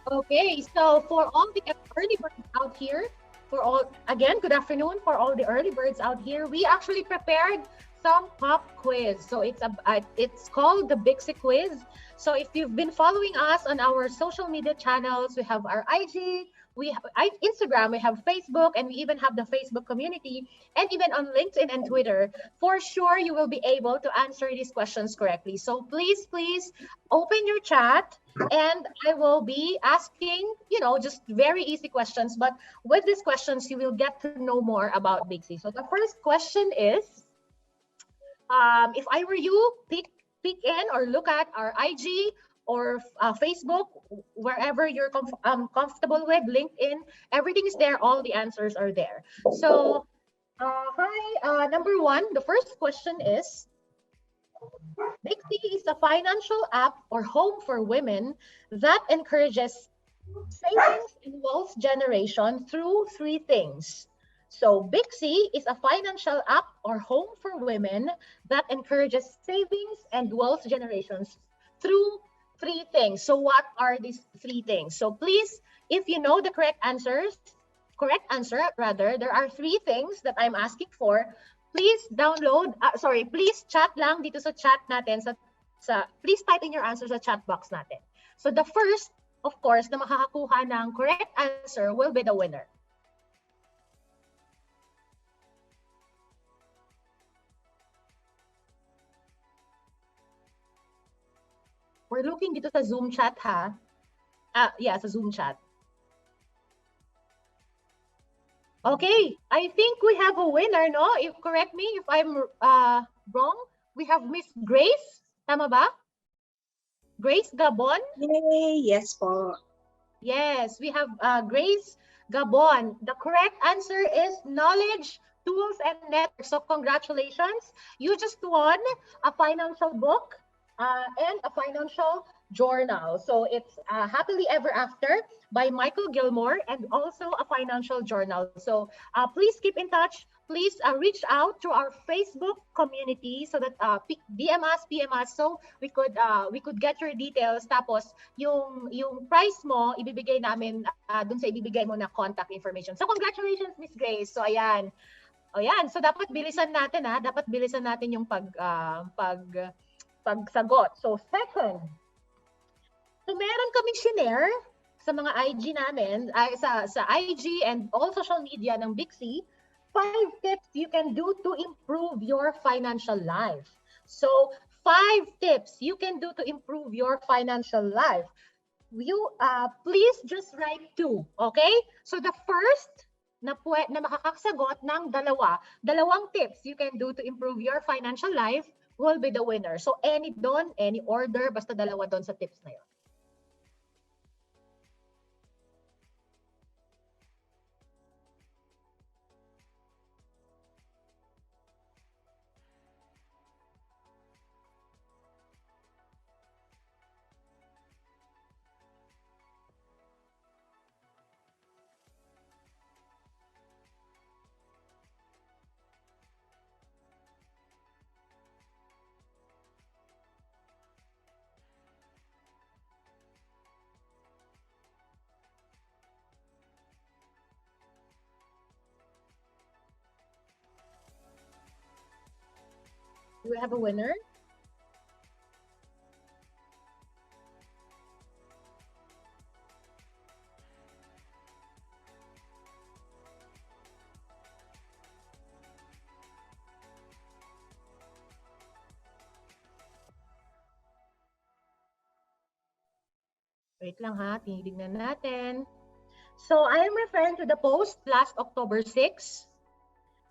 Okay, so for all the early birds out here, again, good afternoon for all the early birds out here. We actually prepared some pop quiz. So it's called the Bixi quiz. So if you've been following us on our social media channels, we have our IG, Instagram, we have Facebook, and we even have the Facebook community, and even on LinkedIn and Twitter. For sure, you will be able to answer these questions correctly. So please open your chat and I will be asking, just very easy questions. But with these questions, you will get to know more about Bixi. So the first question is, if I were you, peek in or look at our IG or Facebook, wherever you're comfortable with, LinkedIn, everything is there. All the answers are there. So, hi, number one, the first question is, Bixi is a financial app or home for women that encourages savings and wealth generation through three things. So, Bixi is a financial app or home for women that encourages savings and wealth generations through three things. So, what are these three things? So, please, if you know the correct answer rather, there are three things that I'm asking for. Please chat lang dito sa chat natin please type in your answer sa chat box natin. So the first, of course, na makakakuha ng correct answer will be the winner. We're looking dito sa Zoom chat ha. Yeah, sa Zoom chat. Okay, I think we have a winner, no? Correct me if I'm wrong. We have Miss Grace. Tama ba? Grace Gabon? Yay! Yes po. Yes, we have Grace Gabon. The correct answer is knowledge, tools, and networks. So congratulations. You just won a financial book and a financial journal. So it's Happily Ever After by Michael Gilmore and also a financial journal. So please keep in touch. Please reach out to our Facebook community so that PM us so we could get your details. Tapos yung price mo ibibigay namin dun sa ibibigay mo na contact information. So congratulations Miss Grace. So ayan. O yan, so dapat bilisan natin dapat bilisan natin yung pagsagot. So second, so meron kaming share sa mga IG namin, sa IG and all social media ng Bixi, 5 tips you can do to improve your financial life. So 5 tips you can do to improve your financial life. Please just write 2, okay? So the first na makakasagot ng dalawang tips you can do to improve your financial life will be the winner. So any order, basta dalawa doon sa tips na yun. Do we have a winner? Wait lang ha, tinitignan natin. So I am referring to the post last October 6.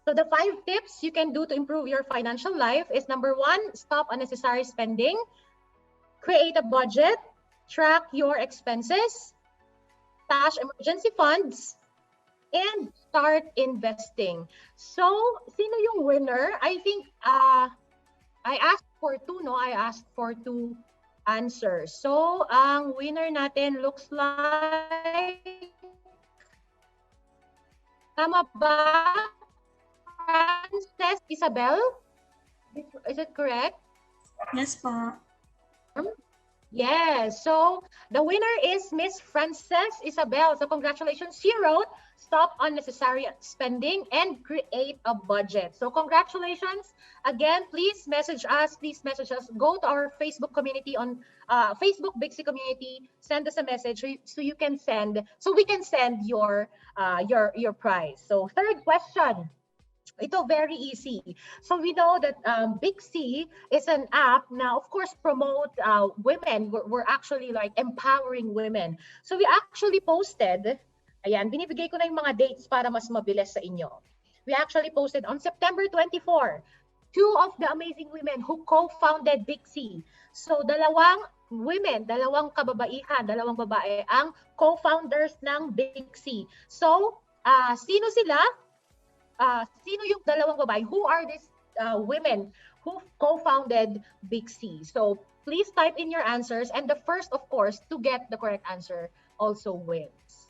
So the 5 tips you can do to improve your financial life is number 1, stop unnecessary spending, create a budget, track your expenses, stash emergency funds, and start investing. So, sino yung winner? I think I asked for 2, no? I asked for 2 answers. So, ang winner natin looks like, tama ba? Frances Isabel? Is it correct? Yes po. Yes, so the winner is Miss Frances Isabel. So congratulations. She wrote, stop unnecessary spending and create a budget. So congratulations. Again, please message us. Please message us. Go to our Facebook community on Facebook Bixi community. Send us a message so you can send, so we can send your prize. So third question. Ito, very easy. So we know that Bixi is an app now, of course, promote women. We're actually like empowering women. So we actually posted, ayan, binibigay ko na yung mga dates para mas mabilis sa inyo. We actually posted on September 24, two of the amazing women who co-founded Bixi. So dalawang kababaihan, dalawang babae ang co-founders ng Bixi. So, sino sila? Sino yung dalawang babae? Who are these women who co-founded Bixi? So please type in your answers, and the first, of course, to get the correct answer also wins.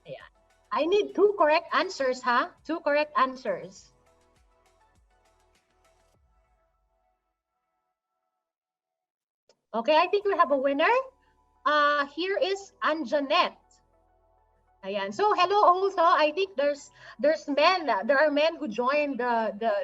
Ayan. I need two correct answers, ha? Two correct answers. Okay, I think we have a winner. Here is Anjanette. Ayan. So hello also. I think there's men. There are men who joined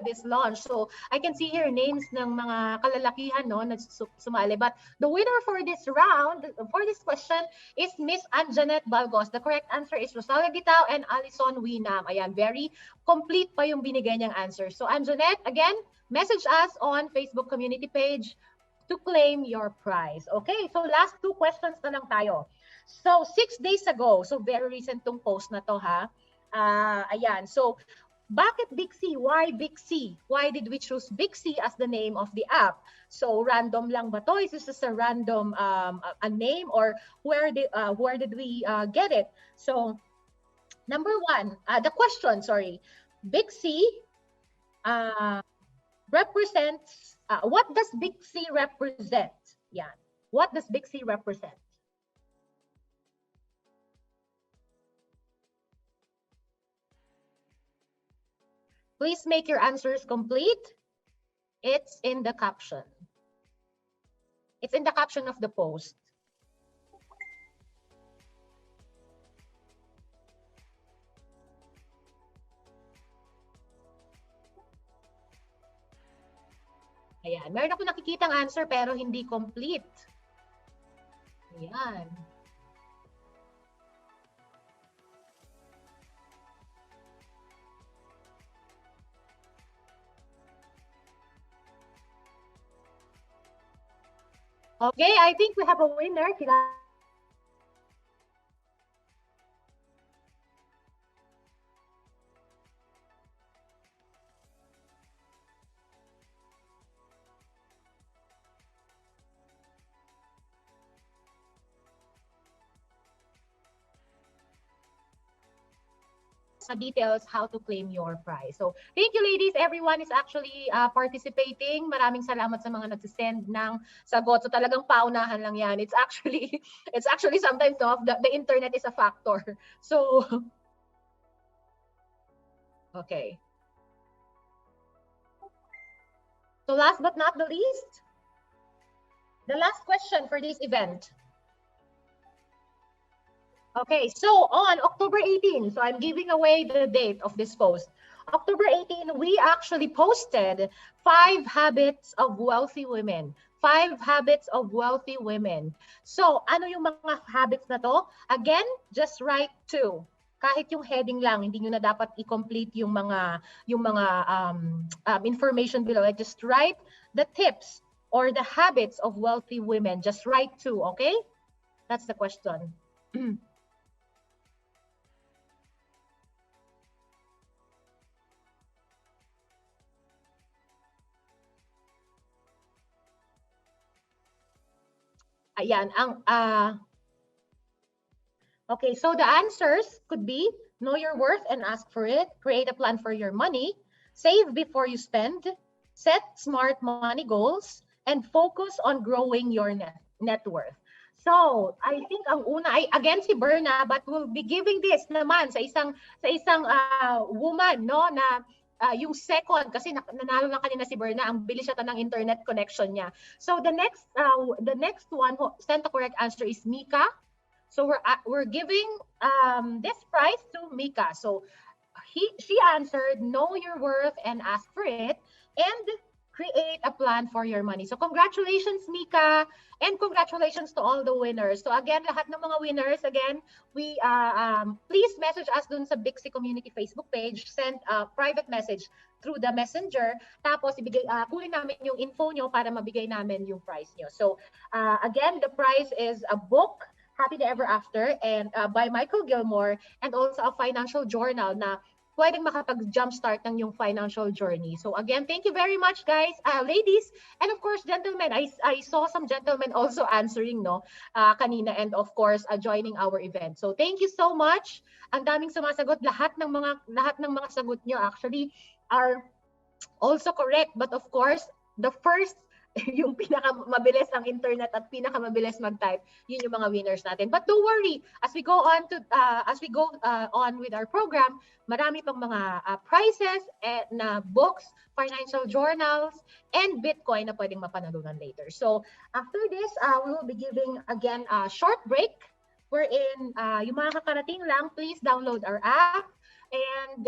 this launch. So I can see here names ng mga kalalakihan no na sumali. But the winner for this round, for this question, is Miss Anjanette Balgos. The correct answer is Rosalia Gitao and Alison Winam. Ayan, very complete pa yung binigay niyang answer. So Anjanette, again, message us on Facebook community page to claim your prize. Okay, so last two questions na lang tayo. So 6 days ago, so very recent tong post na to ha. Ayan, so bakit Bixi? Why Bixi? Why did we choose Bixi as the name of the app? So random lang ba to? Is this just a random a name, or where did we get it? So number one, the question, sorry, Bixi represents, what does Bixi represent? Yeah, what does Bixi represent? Please make your answers complete. It's in the caption. It's in the caption of the post. Ayan. Meron ako nakikitang answer pero hindi complete. Ayan. Okay, I think we have a winner. Sa details how to claim your prize. So, thank you ladies. Everyone is actually participating. Maraming salamat sa mga nagsisend ng sagot. So, talagang paunahan lang yan. It's actually sometimes no, the internet is a factor. So, okay. So, last but not the least, the last question for this event. Okay, so on October 18, so I'm giving away the date of this post. October 18, we actually posted 5 habits of wealthy women. 5 habits of wealthy women. So, ano yung mga habits na to? Again, just write 2. Kahit yung heading lang, hindi nyo na dapat i-complete yung mga information below. Just write the tips or the habits of wealthy women. Just write 2, okay? That's the question. Ayan, okay, so the answers could be know your worth and ask for it, create a plan for your money, save before you spend, set smart money goals, and focus on growing your net worth. So, I think ang una ay again si Berna, but we'll be giving this naman sa isang woman, no, na yung second kasi nanalo lang kanina si Berna, ang bilis siya ng internet connection niya. So the next one who sent the correct answer is Mika. So we're giving this prize to Mika. So she answered, know your worth and ask for it, and create a plan for your money. So congratulations, Mika, and congratulations to all the winners. So again, lahat ng mga winners, again, we please message us dun sa Bixi Community Facebook page, send a private message through the messenger, tapos kunin namin yung info nyo para mabigay namin yung prize nyo. So again, the prize is a book, Happy Ever After, and by Michael Gilmore, and also a financial journal na pwedeng makapag-jumpstart ng yung financial journey. So again, thank you very much, guys, ladies, and of course, gentlemen. I saw some gentlemen also answering, no, kanina, and of course, joining our event. So thank you so much. Ang daming sumasagot. Lahat ng mga sagot nyo actually are also correct. But of course, the first yung pinakamabilis ang internet at pinakamabilis mag-type, yun yung mga winners natin. But don't worry, as we go on with our program, marami pang mga prizes na books, financial journals, and Bitcoin na pwedeng mapanalunan later. So after this, we will be giving again a short break wherein yung mga kakarating lang, please download our app and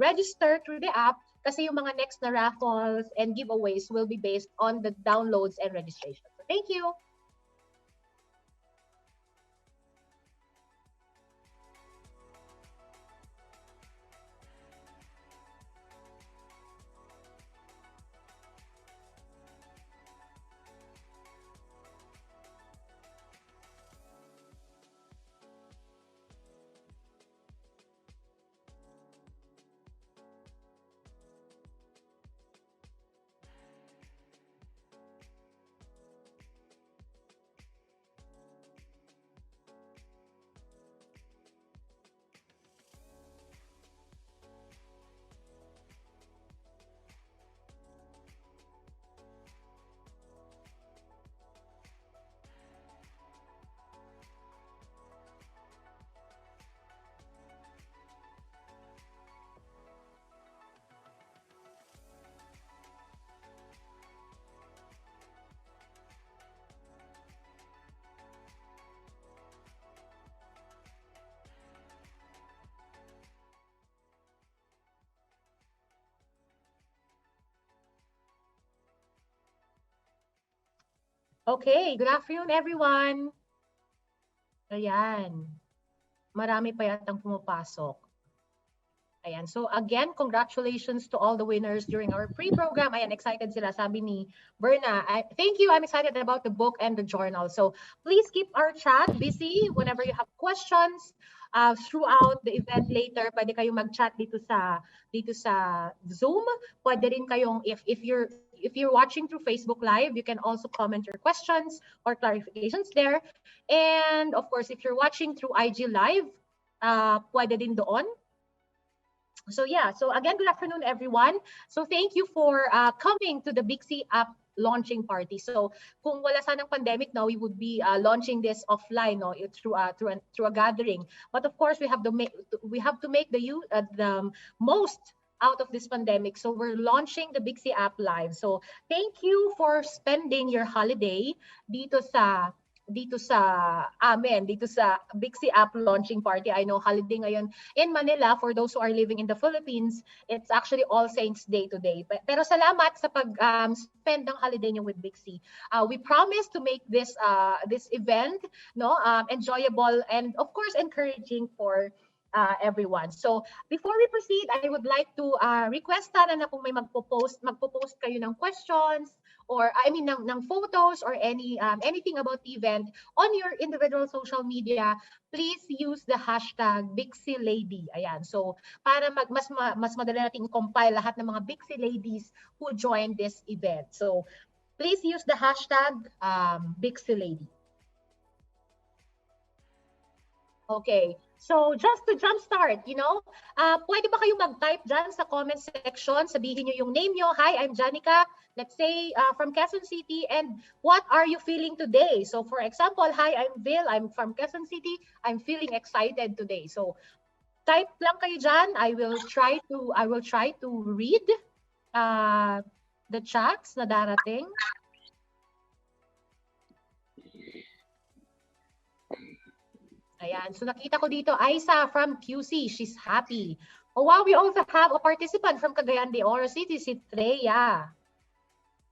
register through the app. Kasi yung mga next na raffles and giveaways will be based on the downloads and registration. So thank you. Okay, good afternoon everyone. Ayan. Marami pa yatang pumapasok. Ayan. So again, congratulations to all the winners during our pre-program. Ayan, excited sila. Sabi ni Berna, thank you. I'm excited about the book and the journal. So please keep our chat busy whenever you have questions. Throughout the event later, pwede kayong mag-chat dito sa Zoom. Pwede rin kayong, if you're watching through Facebook Live, you can also comment your questions or clarifications there. And of course, if you're watching through IG Live, pwede din doon. So yeah, so again, good afternoon, everyone. So thank you for coming to the Bixi app launching party. So kung wala sanang pandemic now, we would be launching this offline, no, through a gathering. But of course, we have to make the most out of this pandemic. So we're launching the Bixi app live. So thank you for spending your holiday dito sa Bixi app launching party. I know holiday ngayon in Manila. For those who are living in the Philippines, it's actually All Saints Day today. Pero salamat sa pag-spend ng holiday niyo with Bixi. We promise to make this event enjoyable and of course encouraging for everyone. So before we proceed, I would like to request sana na kung may magpo-post kayo ng questions or ng photos or anything about the event on your individual social media, please use the hashtag BixiLady. Ayan. So para mas madali nating compile lahat ng mga Bixi ladies who joined this event. So please use the hashtag BixiLady. Okay. So just to jumpstart, pwede ba kayo mag-type dyan sa comment section? Sabihin nyo yung name nyo. Hi, I'm Janica. Let's say from Quezon City. And what are you feeling today? So for example, hi, I'm Bill. I'm from Quezon City. I'm feeling excited today. So type lang kayo dyan. I will try to read the chats na darating. Ayan. So nakita ko dito, Aisa from QC. She's happy. Oh wow, we also have a participant from Cagayan de Oro City, si Treya.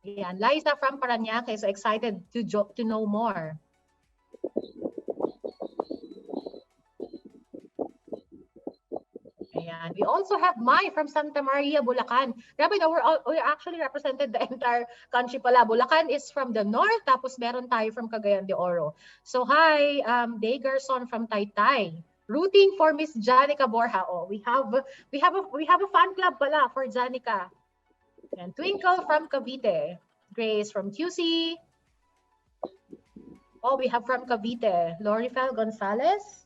Ayan. Liza from Parañaque. So excited to know more. Ayan. We also have Mai from Santa Maria, Bulacan. Grabe, no, we're actually represented the entire country pala. Bulacan is from the north, tapos meron tayo from Cagayan de Oro. So hi, Dagerson from Taytay. Rooting for Miss Janica Borja. Oh, we have a fan club pala for Janica. And Twinkle from Cavite. Grace from QC. Oh, we have from Cavite. Lorifel Gonzalez.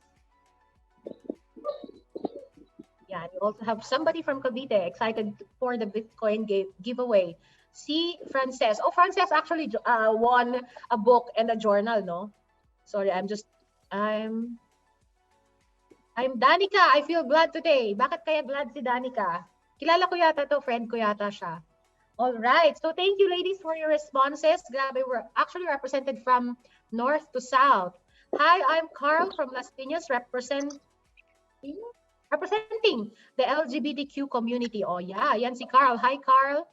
Yeah, you also have somebody from Cavite excited for the Bitcoin giveaway. See, Frances. Oh, Frances actually won a book and a journal, no? Sorry, I'm Danica. I feel glad today. Bakit kaya glad si Danica? Kilala ko yata to, friend ko yata siya. All right. So thank you, ladies, for your responses. Grabe, we're actually represented from north to south. Hi, I'm Carl from Las Piñas, representing the LGBTQ community. Oh, yeah. Yan si Carl. Hi, Carl.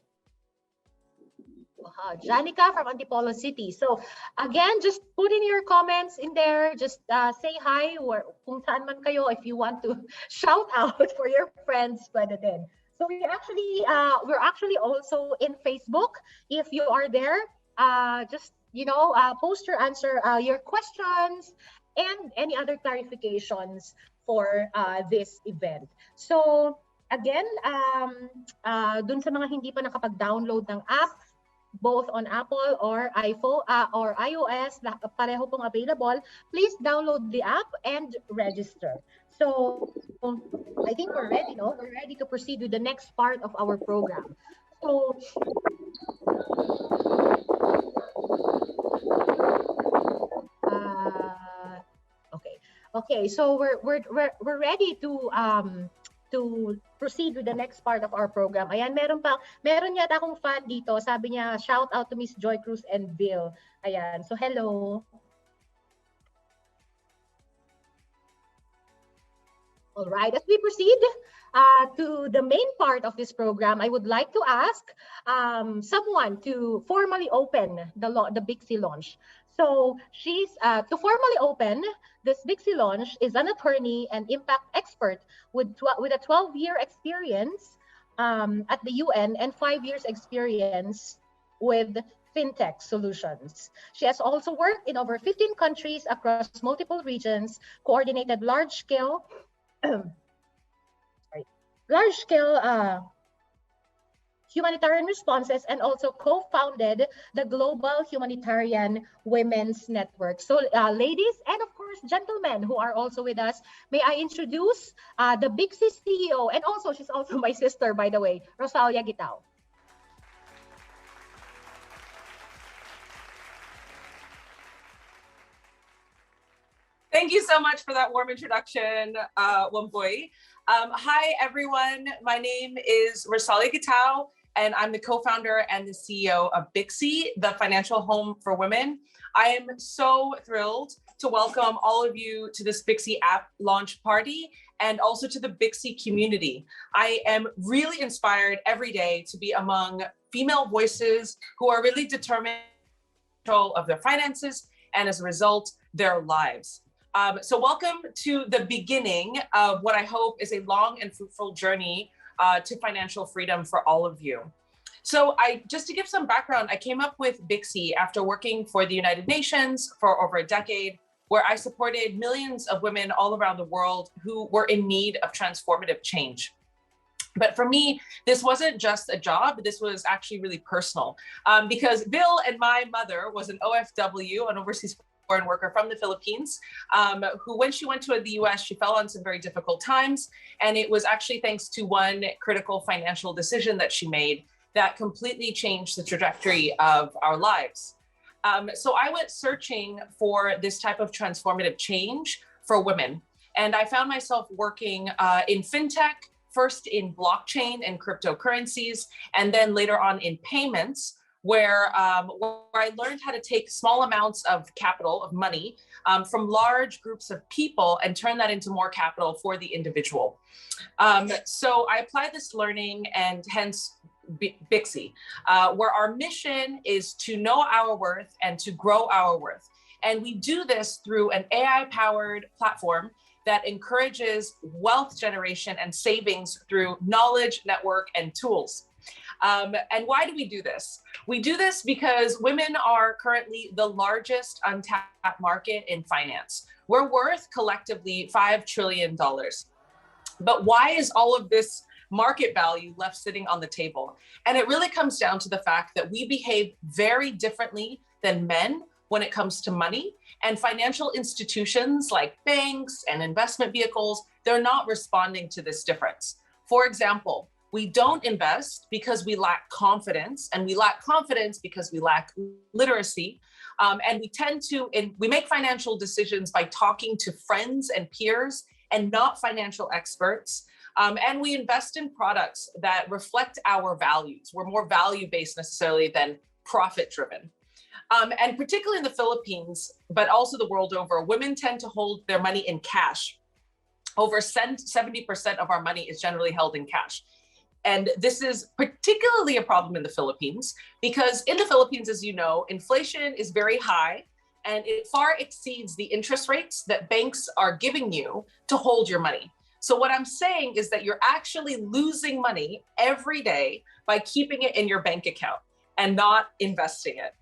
Janica from Antipolo City. So, again, just put in your comments in there. Just say hi or kung saan man kayo if you want to shout out for your friends. Pwede din. So, we're actually also in Facebook. If you are there, just, post your answer, your questions, and any other clarifications for this event. So again, dun sa mga hindi pa nakapag-download ng app, both on Apple or iPhone or iOS, pareho pong available, please download the app and register. So I think we're ready, no? We're ready to proceed with the next part of our program. So Okay, so we're ready to proceed with the next part of our program. Ayan, meron yata akong fan dito. Sabi niya, shout out to Miss Joy Cruz and Bill. Ayan, so hello. All right, as we proceed to the main part of this program, I would like to ask someone to formally open the Bixi launch. So she's to formally open this Bixi launch is an attorney and impact expert with a 12-year experience at the UN and 5 years experience with fintech solutions. She has also worked in over 15 countries across multiple regions, coordinated large-scale humanitarian responses, and also co-founded the Global Humanitarian Women's Network. So ladies and of course gentlemen who are also with us, may I introduce the Bixi CEO, and also she's also my sister, by the way, Rosalia Gitao. Thank you so much for that warm introduction, Wamboy. Hi, everyone. My name is Rosalia Gitao, and I'm the co-founder and the CEO of Bixi, the financial home for women. I am so thrilled to welcome all of you to this Bixi app launch party and also to the Bixi community. I am really inspired every day to be among female voices who are really determined control of their finances and as a result, their lives. So welcome to the beginning of what I hope is a long and fruitful journey to financial freedom for all of you. So just to give some background, I came up with Bixi after working for the United Nations for over a decade, where I supported millions of women all around the world who were in need of transformative change. But for me, this wasn't just a job, this was actually really personal because Bill and my mother was an OFW, an overseas foreign worker from the Philippines, who, when she went to the US, she fell on some very difficult times. And it was actually thanks to one critical financial decision that she made that completely changed the trajectory of our lives. So I went searching for this type of transformative change for women. And I found myself working in fintech, first in blockchain and cryptocurrencies, and then later on in payments, where I learned how to take small amounts of capital, of money, from large groups of people and turn that into more capital for the individual. So I applied this learning, and hence Bixi, where our mission is to know our worth and to grow our worth. And we do this through an AI-powered platform that encourages wealth generation and savings through knowledge, network, and tools. And why do we do this? We do this because women are currently the largest untapped market in finance. We're worth collectively $5 trillion. But why is all of this market value left sitting on the table? And it really comes down to the fact that we behave very differently than men when it comes to money, and financial institutions like banks and investment vehicles, they're not responding to this difference. For example, we don't invest because we lack confidence, and we lack confidence because we lack literacy. And we tend to, we make financial decisions by talking to friends and peers and not financial experts. And we invest in products that reflect our values. We're more value-based necessarily than profit-driven. And particularly in the Philippines, but also the world over, women tend to hold their money in cash. Over 70% of our money is generally held in cash. And this is particularly a problem in the Philippines, because in the Philippines, as you know, inflation is very high, and it far exceeds the interest rates that banks are giving you to hold your money. So what I'm saying is that you're actually losing money every day by keeping it in your bank account and not investing it.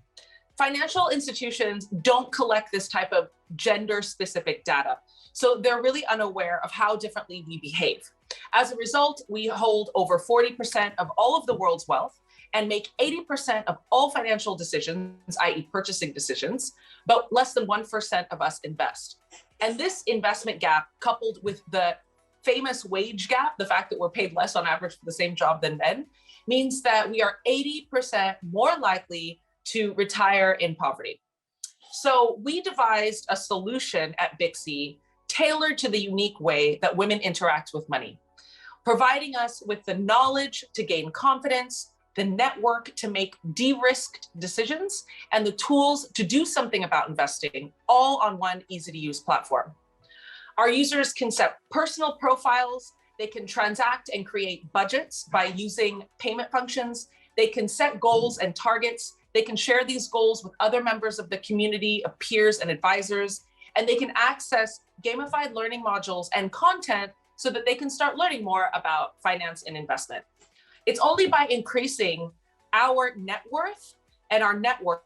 Financial institutions don't collect this type of gender-specific data, so they're really unaware of how differently we behave. As a result, we hold over 40% of all of the world's wealth and make 80% of all financial decisions, i.e. purchasing decisions, but less than 1% of us invest. And this investment gap, coupled with the famous wage gap, the fact that we're paid less on average for the same job than men, means that we are 80% more likely to retire in poverty. So we devised a solution at Bixi tailored to the unique way that women interact with money, providing us with the knowledge to gain confidence, the network to make de-risked decisions, and the tools to do something about investing, all on one easy-to-use platform. Our users can set personal profiles, they can transact and create budgets by using payment functions, they can set goals and targets, they can share these goals with other members of the community of peers and advisors, and they can access gamified learning modules and content so that they can start learning more about finance and investment. It's only by increasing our net worth and our network,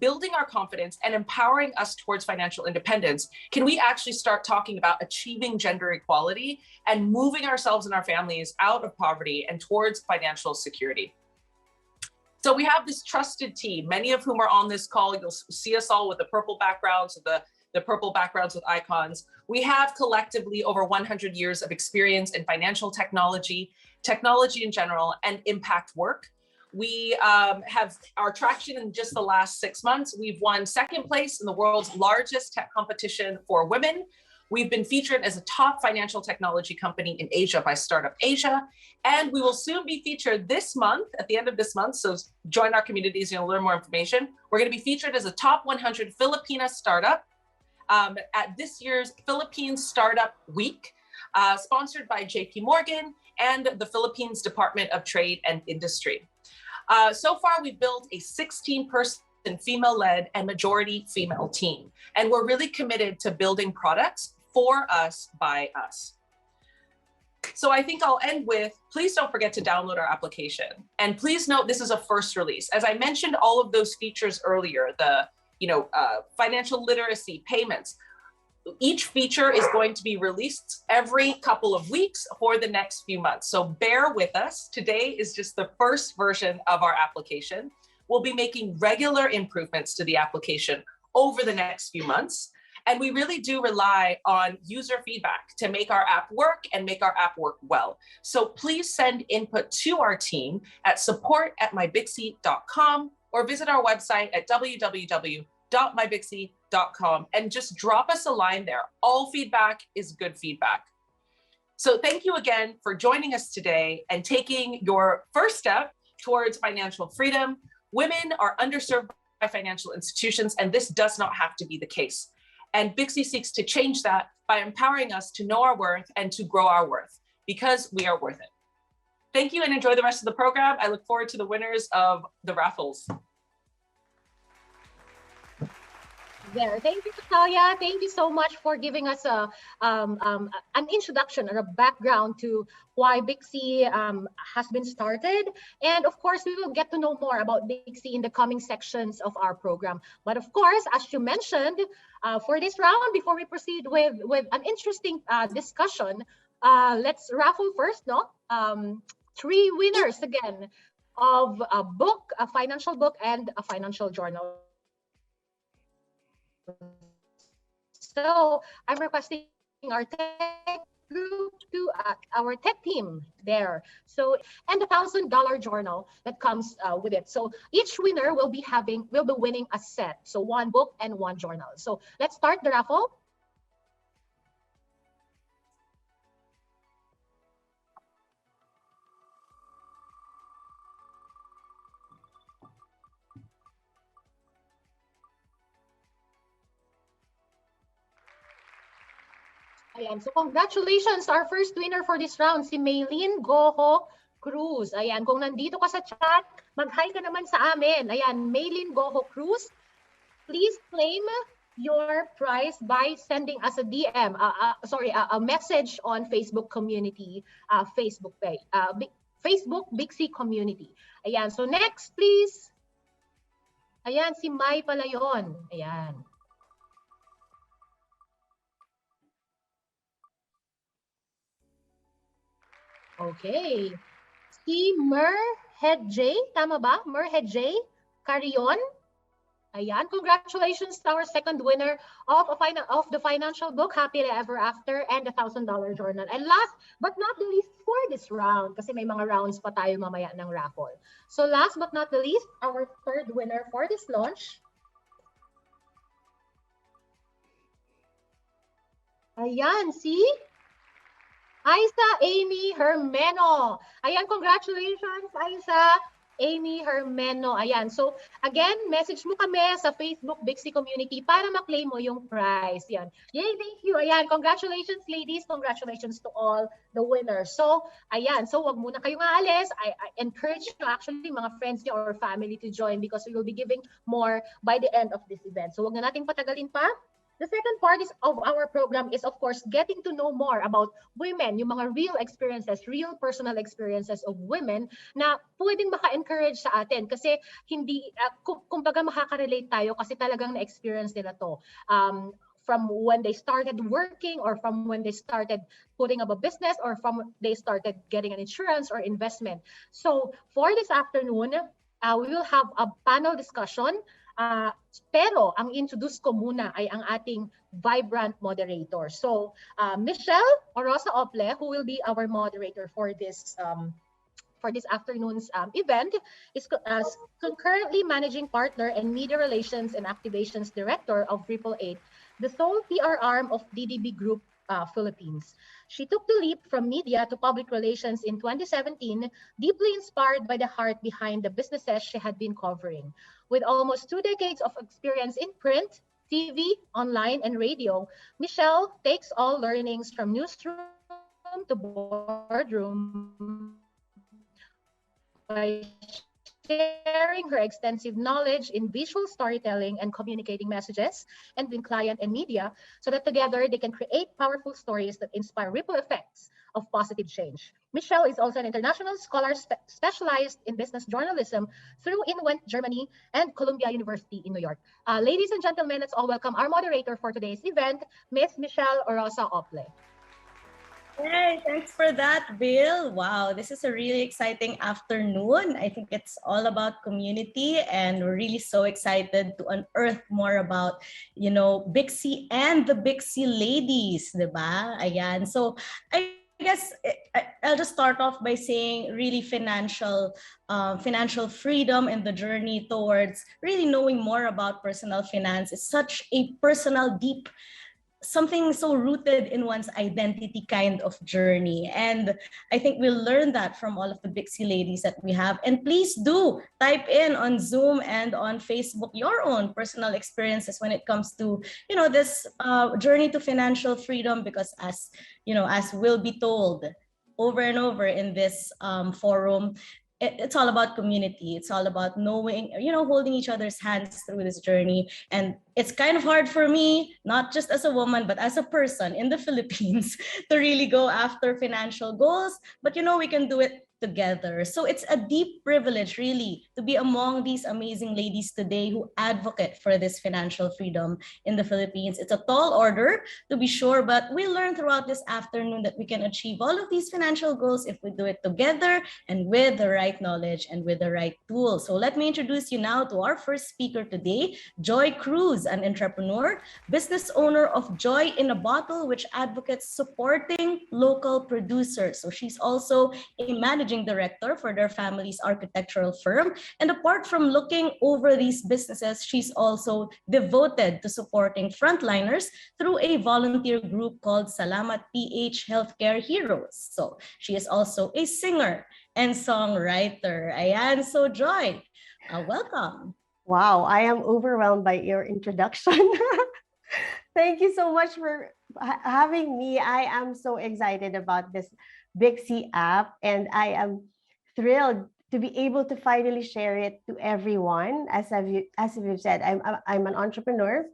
building our confidence and empowering us towards financial independence, can we actually start talking about achieving gender equality and moving ourselves and our families out of poverty and towards financial security. So we have this trusted team, many of whom are on this call. You'll see us all with the purple backgrounds, the purple backgrounds with icons. We have collectively over 100 years of experience in financial technology, technology in general, and impact work. We have our traction in just the last 6 months. We've won second place in the world's largest tech competition for women. We've been featured as a top financial technology company in Asia by Startup Asia. And we will soon be featured this month, at the end of this month. So join our communities, you'll learn more information. We're going to be featured as a top 100 Filipina startup at this year's Philippines Startup Week, sponsored by JP Morgan and the Philippines Department of Trade and Industry. So far, we've built a 16-person female-led and majority female team. And we're really committed to building products for us, by us. So I think I'll end with, please don't forget to download our application. And please note, this is a first release. As I mentioned, all of those features earlier, the financial literacy, payments, each feature is going to be released every couple of weeks for the next few months. So bear with us. Today is just the first version of our application. We'll be making regular improvements to the application over the next few months. And we really do rely on user feedback to make our app work and make our app work well. So please send input to our team at support@mybixi.com or visit our website at www.mybixi.com and just drop us a line there. All feedback is good feedback. So thank you again for joining us today and taking your first step towards financial freedom. Women are underserved by financial institutions, and this does not have to be the case. And Bixi seeks to change that by empowering us to know our worth and to grow our worth, because we are worth it. Thank you and enjoy the rest of the program. I look forward to the winners of the raffles. There. Thank you, Natalia. Thank you so much for giving us an introduction or a background to why Bixi has been started. And of course, we will get to know more about Bixi in the coming sections of our program. But of course, as you mentioned, for this round, before we proceed with an interesting discussion, let's raffle first, no? 3 winners again of a book, a financial book, and a financial journal. So I'm requesting our tech group to our tech team there. So, and the $1,000 journal that comes with it. So each winner will be winning a set. So 1 book and 1 journal. So let's start the raffle. Ayan. So congratulations, our first winner for this round, si Maylene Goho Cruz. Ayan, kung nandito ka sa chat, mag-hi ka naman sa amin. Ayan, Maylene Goho Cruz, please claim your prize by sending us a DM, a message on Facebook community, Facebook page, Facebook Bixi community. Ayan, so next please. Ayan, si Mai pala yun. Ayan. Okay. Si Merhead J, tama ba? Merhead J Carion. Ayan, congratulations to our second winner of the financial book, Happily Ever After, and the $1,000 journal. And last but not the least for this round, kasi may mga rounds pa tayo mamaya ng raffle. So last but not the least, our third winner for this launch. Ayan, si Aisa Amy Hermeno. Ayan, congratulations, Aisa Amy Hermeno. Ayan, so again, message mo kami sa Facebook Bixi community para maklaim mo yung prize. Yan. Yay, thank you. Ayan, congratulations ladies. Congratulations to all the winners. So, ayan, so wag muna kayong aalis. I encourage you actually mga friends niyo or family to join because we will be giving more by the end of this event. So wag na nating patagalin pa. The second part of our program is, of course, getting to know more about women, yung mga real experiences, real personal experiences of women na pwedeng maka-encourage sa atin kasi hindi, kumbaga makaka-relate tayo kasi talagang na-experience nila to. From when they started working or from when they started putting up a business or from they started getting an insurance or investment. So for this afternoon, we will have a panel discussion. Pero ang introduce ko muna ay ang ating vibrant moderator. So Michelle Orosa Ople, who will be our moderator for this afternoon's event, is concurrently managing partner and media relations and activations director of 888, the sole PR arm of DDB Group Philippines. She took the leap from media to public relations in 2017, deeply inspired by the heart behind the businesses she had been covering. With almost 2 decades of experience in print, TV, online, and radio, Michelle takes all learnings from newsroom to boardroom by sharing her extensive knowledge in visual storytelling and communicating messages and in client and media so that together they can create powerful stories that inspire ripple effects of positive change. Michelle is also an international scholar specialized in business journalism through Inwent, Germany, and Columbia University in New York. Ladies and gentlemen, let's all welcome our moderator for today's event, Miss Michelle Orosa Ople. Hey, thanks for that, Bill. Wow, this is a really exciting afternoon. I think it's all about community, and we're really so excited to unearth more about, Bixi and the Bixi ladies, diba? Ayan. So I guess I'll just start off by saying really financial freedom and the journey towards really knowing more about personal finance is such a personal, deep, something so rooted in one's identity kind of journey. And I think we'll learn that from all of the Bixi ladies that we have. And please do type in on Zoom and on Facebook your own personal experiences when it comes to, this journey to financial freedom, because as will be told over and over in this forum, it's all about community. It's all about knowing, holding each other's hands through this journey. And it's kind of hard for me, not just as a woman, but as a person in the Philippines, to really go after financial goals. But we can do it together. So it's a deep privilege, really, to be among these amazing ladies today who advocate for this financial freedom in the Philippines. It's a tall order, to be sure, but we learn throughout this afternoon that we can achieve all of these financial goals if we do it together and with the right knowledge and with the right tools. So let me introduce you now to our first speaker today, Joy Cruz, an entrepreneur, business owner of Joy in a Bottle, which advocates supporting local producers. So she's also a managing director for their family's architectural firm. And apart from looking over these businesses, she's also devoted to supporting frontliners through a volunteer group called Salamat PH Healthcare Heroes. So she is also a singer and songwriter. Ayan, so Joy, welcome. Wow, I am overwhelmed by your introduction. Thank you so much for having me. I am so excited about this Bixi app, and I am thrilled to be able to finally share it to everyone. As we've said, I'm an entrepreneur.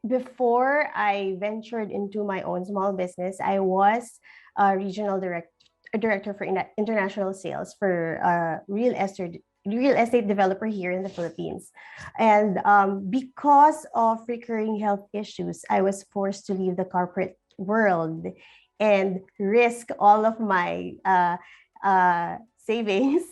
Before I ventured into my own small business, I was a regional director for international sales for real estate developer here in the Philippines. And because of recurring health issues, I was forced to leave the corporate world and risk all of my savings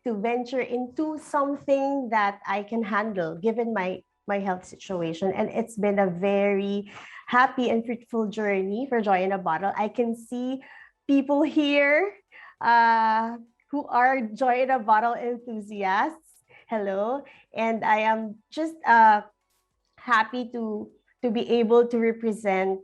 to venture into something that I can handle given my health situation. And it's been a very happy and fruitful journey for Joy in a Bottle. I can see people here who are Joy in a Bottle enthusiasts. Hello. And I am just happy to be able to represent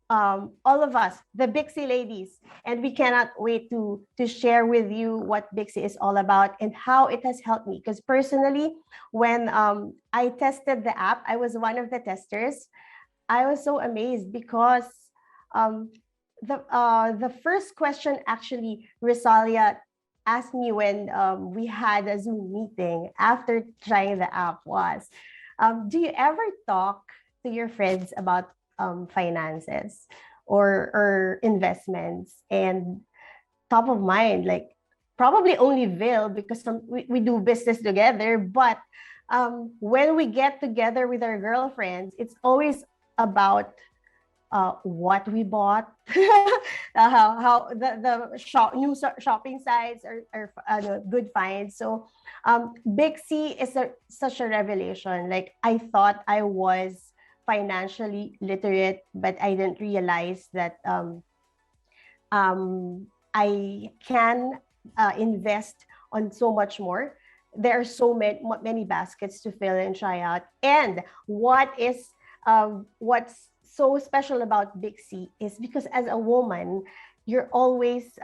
all of us, the Bixi ladies. And we cannot wait to share with you what Bixi is all about and how it has helped me. Because personally, when I tested the app, I was one of the testers. I was so amazed because the first question actually Rosalia asked me when we had a Zoom meeting after trying the app was, do you ever talk to your friends about finances or investments? And top of mind, like probably only Vil, because we do business together, but when we get together with our girlfriends, it's always about what we bought, how the new shopping sites are good finds. So Bixi is such a revelation. Like I thought I was financially literate, but I didn't realize that I can invest on so much more. There are so many baskets to fill and try out. And what's so special about Bixi is because as a woman, you're always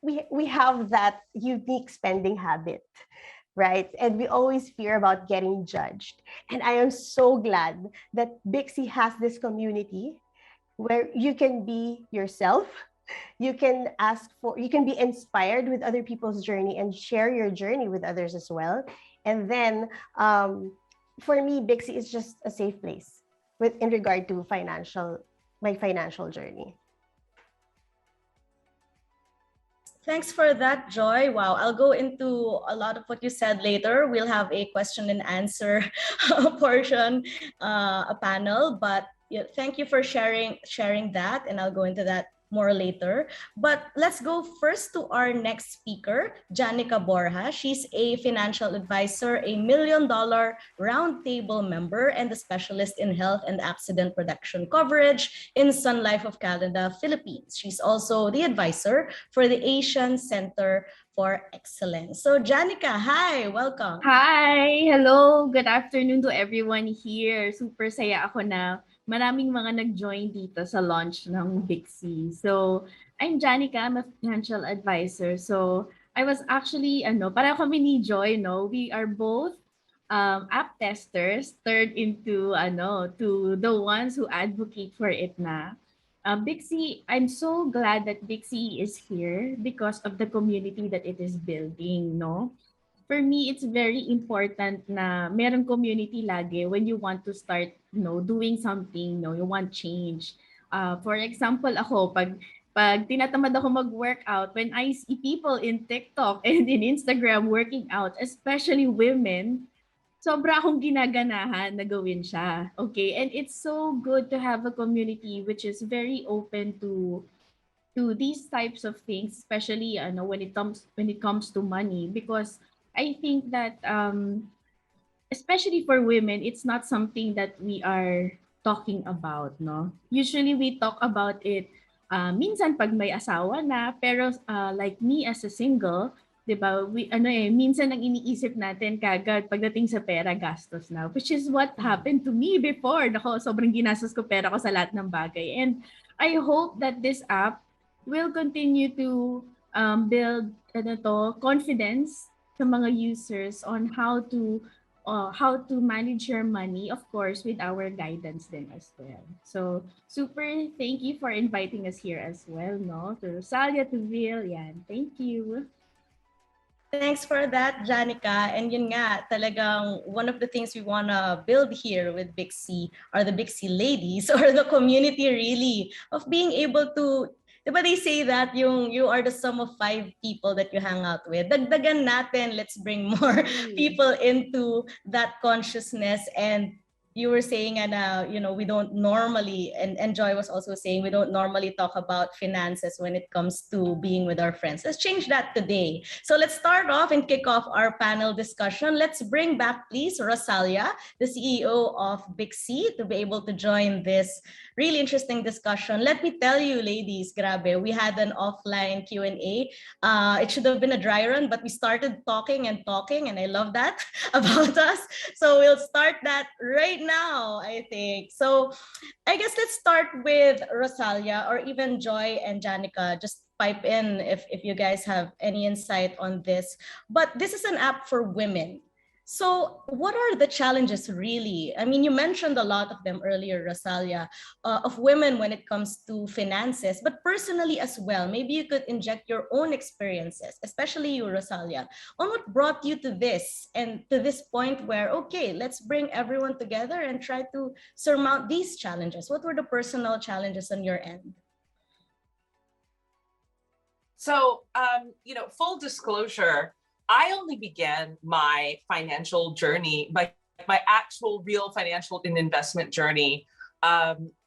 we have that unique spending habit, right? And we always fear about getting judged. And I am so glad that Bixi has this community where you can be yourself. You can be inspired with other people's journey and share your journey with others as well. And then for me, Bixi is just a safe place in regard to my financial journey. Thanks for that, Joy. Wow, I'll go into a lot of what you said later. We'll have a question and answer portion, a panel, but thank you for sharing that, and I'll go into that more later. But let's go first to our next speaker, Janica Borja. She's a financial advisor, a $1 million roundtable member, and a specialist in health and accident protection coverage in Sun Life of Canada, Philippines. She's also the advisor for the Asian Center for Excellence. So Janica, hi, welcome. Hi! Hello! Good afternoon to everyone here. Super saya ako na maraming mga nag-join dito sa launch ng Bixi. So, I'm Janica, I'm a financial advisor. So, I was actually, para kami ni Joy, no? We are both app testers turned into, to the ones who advocate for it na. Bixi, I'm so glad that Bixi is here because of the community that it is building, no? For me, it's very important na meron community lagi when you want to start, doing something, you want change. For example, ako, pag tinatamad ako mag-workout, when I see people in TikTok and in Instagram working out, especially women, sobra akong ginaganahan na gawin siya. Okay? And it's so good to have a community which is very open to these types of things, especially when it comes to money, because I think that especially for women, it's not something that we are talking about, no? Usually we talk about it minsan pag may asawa na, pero like me as a single, 'di ba? Minsan ang iniisip natin kagad pagdating sa pera, gastos na, which is what happened to me before. Nako, sobrang ginastos ko pera ko sa lahat ng bagay. And I hope that this app will continue to build confidence sa mga users on how to manage your money, of course, with our guidance then as well. So, super thank you for inviting us here as well, no? To Rosalia, to Vil, yan. Thank you. Thanks for that, Janica. And yun nga, talagang one of the things we want to build here with Bixi are the Bixi ladies or the community really of being able to, diba they say that you are the sum of 5 people that you hang out with. Dagdagan natin, let's bring more people into that consciousness. And you were saying, we don't normally, and Joy was also saying, we don't normally talk about finances when it comes to being with our friends. Let's change that today. So let's start off and kick off our panel discussion. Let's bring back, please, Rosalia, the CEO of Bixi, to be able to join this really interesting discussion. Let me tell you, ladies, grabe, we had an offline Q&A. It should have been a dry run, but we started talking, and I love that about us. So we'll start that right now, I think. So I guess let's start with Rosalia or even Joy and Janica. Just pipe in if you guys have any insight on this. But this is an app for women. So what are the challenges really? I mean, you mentioned a lot of them earlier, Rosalia, of women when it comes to finances, but personally as well. Maybe you could inject your own experiences, especially you, Rosalia, on what brought you to this and to this point where, okay, let's bring everyone together and try to surmount these challenges. What were the personal challenges on your end? So, full disclosure, I only began my financial journey, my actual real financial and investment journey,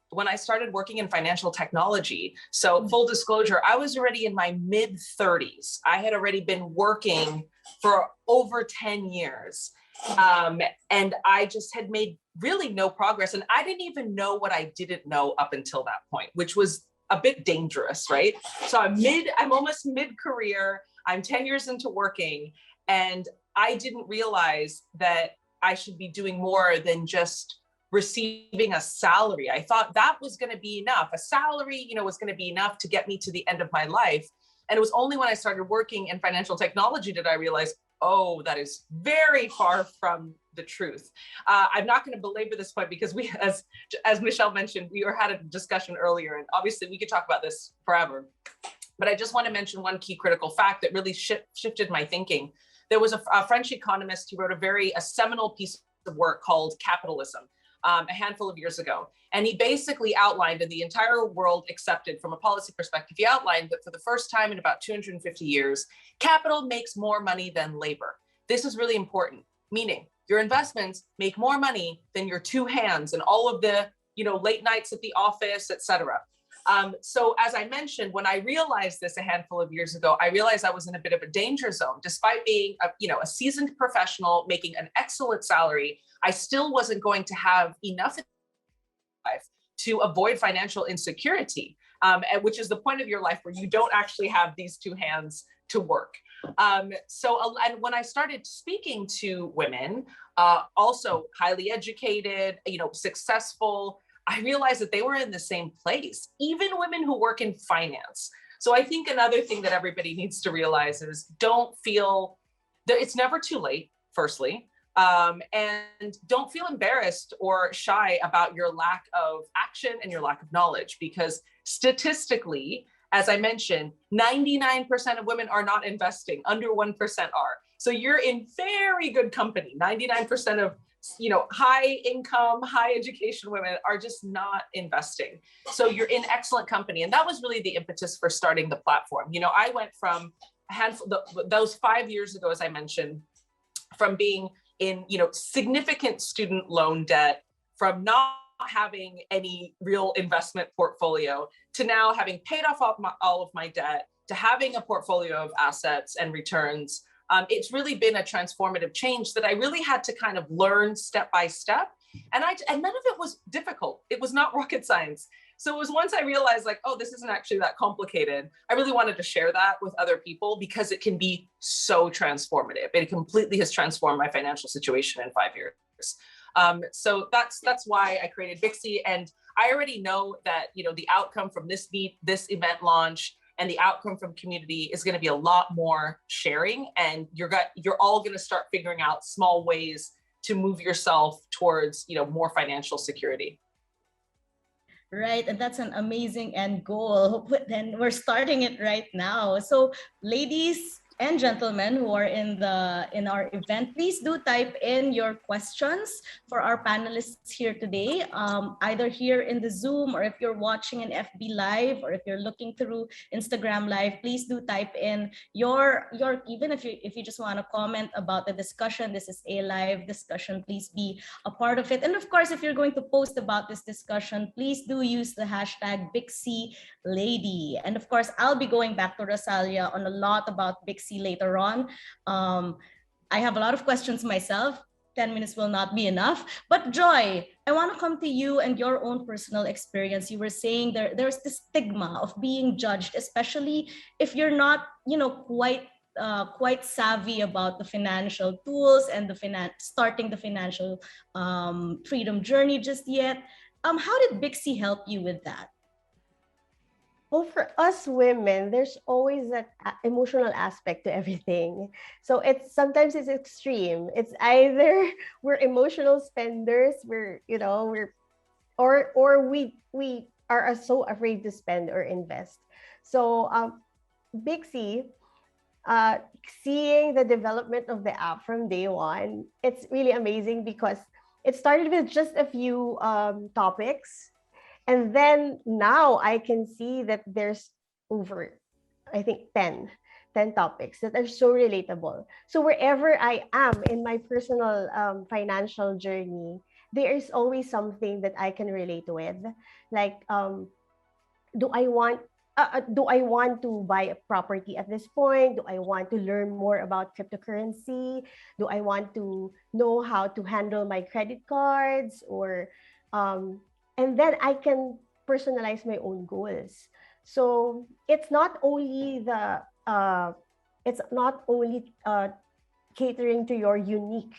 when I started working in financial technology. So full disclosure, I was already in my mid-30s. I had already been working for over 10 years. And I just had made really no progress. And I didn't even know what I didn't know up until that point, which was a bit dangerous, right? So I'm almost mid-career. I'm 10 years into working, and I didn't realize that I should be doing more than just receiving a salary. I thought that was going to be enough. A salary, was going to be enough to get me to the end of my life. And it was only when I started working in financial technology that I realized, oh, that is very far from the truth. I'm not going to belabor this point because we, as Michelle mentioned, we had a discussion earlier, and obviously we could talk about this forever. But I just want to mention one key critical fact that really shifted my thinking. There was a French economist who wrote a seminal piece of work called Capitalism a handful of years ago. And he basically outlined, and the entire world accepted from a policy perspective, he outlined that for the first time in about 250 years, capital makes more money than labor. This is really important, meaning your investments make more money than your two hands and all of the late nights at the office, et cetera. So as I mentioned, when I realized this a handful of years ago, I realized I was in a bit of a danger zone. Despite being a seasoned professional, making an excellent salary, I still wasn't going to have enough life to avoid financial insecurity, and which is the point of your life where you don't actually have these two hands to work. And when I started speaking to women, also highly educated, successful, I realized that they were in the same place, even women who work in finance. So I think another thing that everybody needs to realize is don't feel that it's never too late, firstly. And don't feel embarrassed or shy about your lack of action and your lack of knowledge, because statistically, as I mentioned, 99% of women are not investing, under 1% are. So you're in very good company. 99% of high income, high education women are just not investing. So you're in excellent company. And that was really the impetus for starting the platform. I went from those 5 years ago, as I mentioned, from being in significant student loan debt, from not having any real investment portfolio, to now having paid off all of my debt, to having a portfolio of assets and returns. It's really been a transformative change that I really had to kind of learn step by step. And none of it was difficult. It was not rocket science. So it was once I realized this isn't actually that complicated, I really wanted to share that with other people because it can be so transformative. It completely has transformed my financial situation in 5 years. So that's why I created Bixi. And I already know that, the outcome from this event launch and the outcome from community is going to be a lot more sharing. And you're all going to start figuring out small ways to move yourself towards, more financial security. Right, and that's an amazing end goal. Then we're starting it right now. So, ladies and gentlemen who are in our event, please do type in your questions for our panelists here today, either here in the Zoom, or if you're watching an FB Live, or if you're looking through Instagram Live, please do type in your even if you just want to comment about the discussion. This is a live discussion. Please be a part of it. And of course, if you're going to post about this discussion, please do use the hashtag BixiLady. And of course, I'll be going back to Rosalia on a lot about Bixi later on. I have a lot of questions myself. 10 minutes will not be enough. But Joy, I want to come to you and your own personal experience. You were saying there's this stigma of being judged, especially if you're not, quite savvy about the financial tools and starting the financial freedom journey just yet. How did Bixi help you with that? Well, for us women, there's always that emotional aspect to everything. So sometimes it's extreme. It's either we're emotional spenders, or we are so afraid to spend or invest. So Bixi, seeing the development of the app from day one, it's really amazing because it started with just a few topics. And then now I can see that there's over, I think, 10 topics that are so relatable. So wherever I am in my personal financial journey, there is always something that I can relate with. Like, do I want to buy a property at this point? Do I want to learn more about cryptocurrency? Do I want to know how to handle my credit cards? And then I can personalize my own goals. So it's not only catering to your unique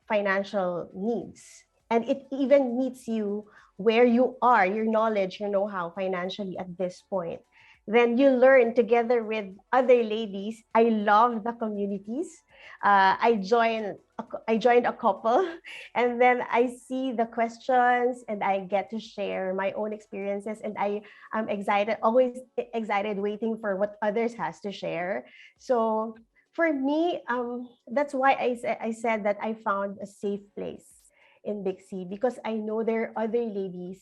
financial needs, and it even meets you where you are, your knowledge, your know-how financially at this point. Then you learn together with other ladies. I love the communities. I joined a couple, and then I see the questions and I get to share my own experiences, and I'm excited, always excited, waiting for what others has to share. So for me, that's why I said that I found a safe place in Bixi, because I know there are other ladies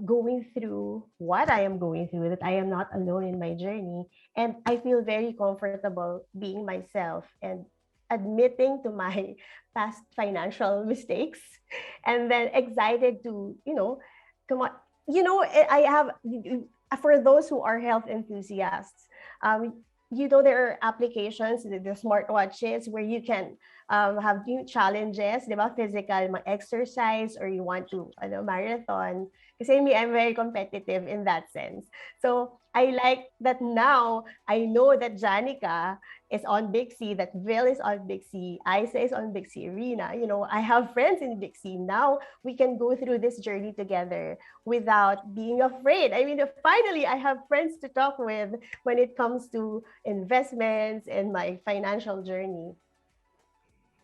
going through what I am going through, that I am not alone in my journey. And I feel very comfortable being myself and admitting to my past financial mistakes, and then excited to, come on. I have, for those who are health enthusiasts, there are applications, the smartwatches, where you can have new challenges, di ba? Physical exercise, or you want to marathon. Kasi me, I'm very competitive in that sense. So I like that now I know that Janica is on Bixi, that Vil is on Bixi, Isa is on Bixi Arena. I have friends in Bixi. Now we can go through this journey together without being afraid. I mean, finally, I have friends to talk with when it comes to investments and my financial journey.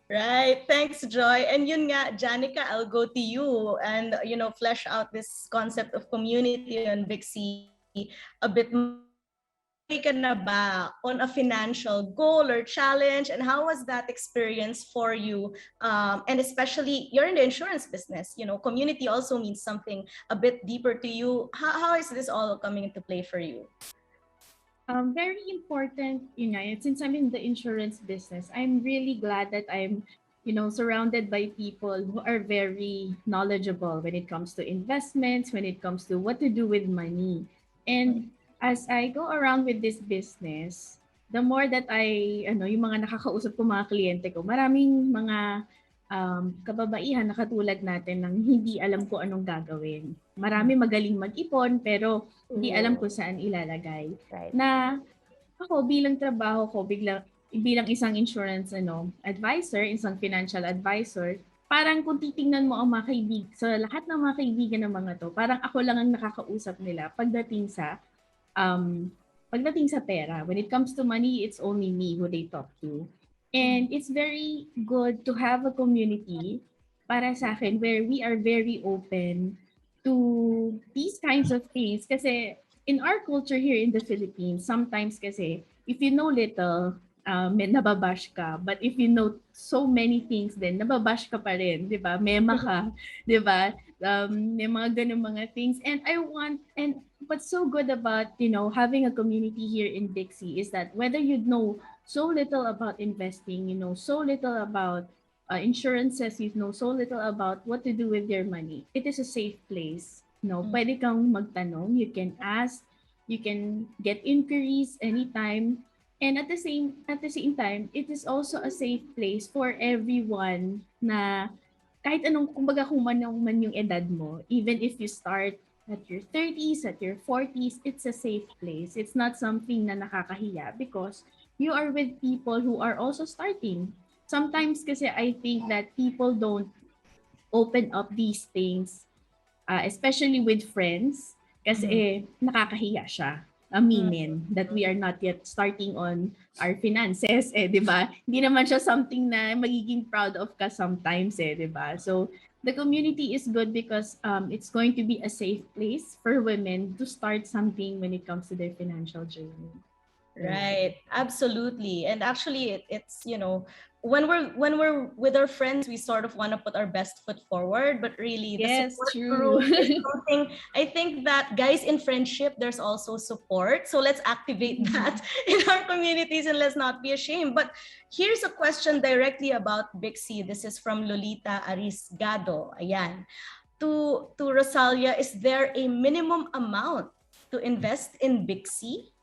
Right. Thanks, Joy. And yun nga, Janica, I'll go to you and, flesh out this concept of community on Bixi a bit more. Ka na ba on a financial goal or challenge, and how was that experience for you? And especially, you're in the insurance business. Community also means something a bit deeper to you. How is this all coming into play for you? Very important, since I'm in the insurance business, I'm really glad that I'm, surrounded by people who are very knowledgeable when it comes to investments, when it comes to what to do with money. And as I go around with this business, the more that yung mga nakakausap ko, mga kliyente ko, maraming mga kababaihan na katulad natin nang hindi alam ko anong gagawin. Marami magaling mag-ipon pero hindi alam kung saan ilalagay. Right. Na ako bilang trabaho ko, bilang isang insurance advisor, isang financial advisor, parang kung titingnan mo ang mga kaibigan, sa lahat ng mga kaibigan ng mga to, parang ako lang ang nakakausap nila pagdating sa pera. When it comes to money, it's only me who they talk to. And it's very good to have a community para sa akin where we are very open to these kinds of things. Kasi in our culture here in the Philippines, sometimes kasi if you know little, nababash ka. But if you know so many things, then nababash ka pa rin, di ba? Mema ka, di ba? May mga ganun mga things. And what's so good about, having a community here in Bixi is that whether you know so little about investing, so little about insurances, so little about what to do with your money, it is a safe place. Pwede kang magtanong, you can ask, you can get inquiries anytime. And at the same time, it is also a safe place for everyone na kahit anong, kumbaga kung man yung edad mo, even if you start at your 30s, at your 40s, it's a safe place. It's not something na nakakahiya because you are with people who are also starting. Sometimes kasi I think that people don't open up these things, especially with friends, kasi nakakahiya siya aminin that we are not yet starting on our finances, di ba? Hindi naman siya something na magiging proud of ka sometimes, di ba? So, the community is good because it's going to be a safe place for women to start something when it comes to their financial journey. Right, absolutely. And actually, it's when we're with our friends, we sort of want to put our best foot forward, but really the support group is something. I think that guys in friendship, there's also support. So let's activate that in our communities and let's not be ashamed. But here's a question directly about Bixi. This is from Lolita Arisgado. Ayan. To Rosalia, is there a minimum amount to invest in Bixi?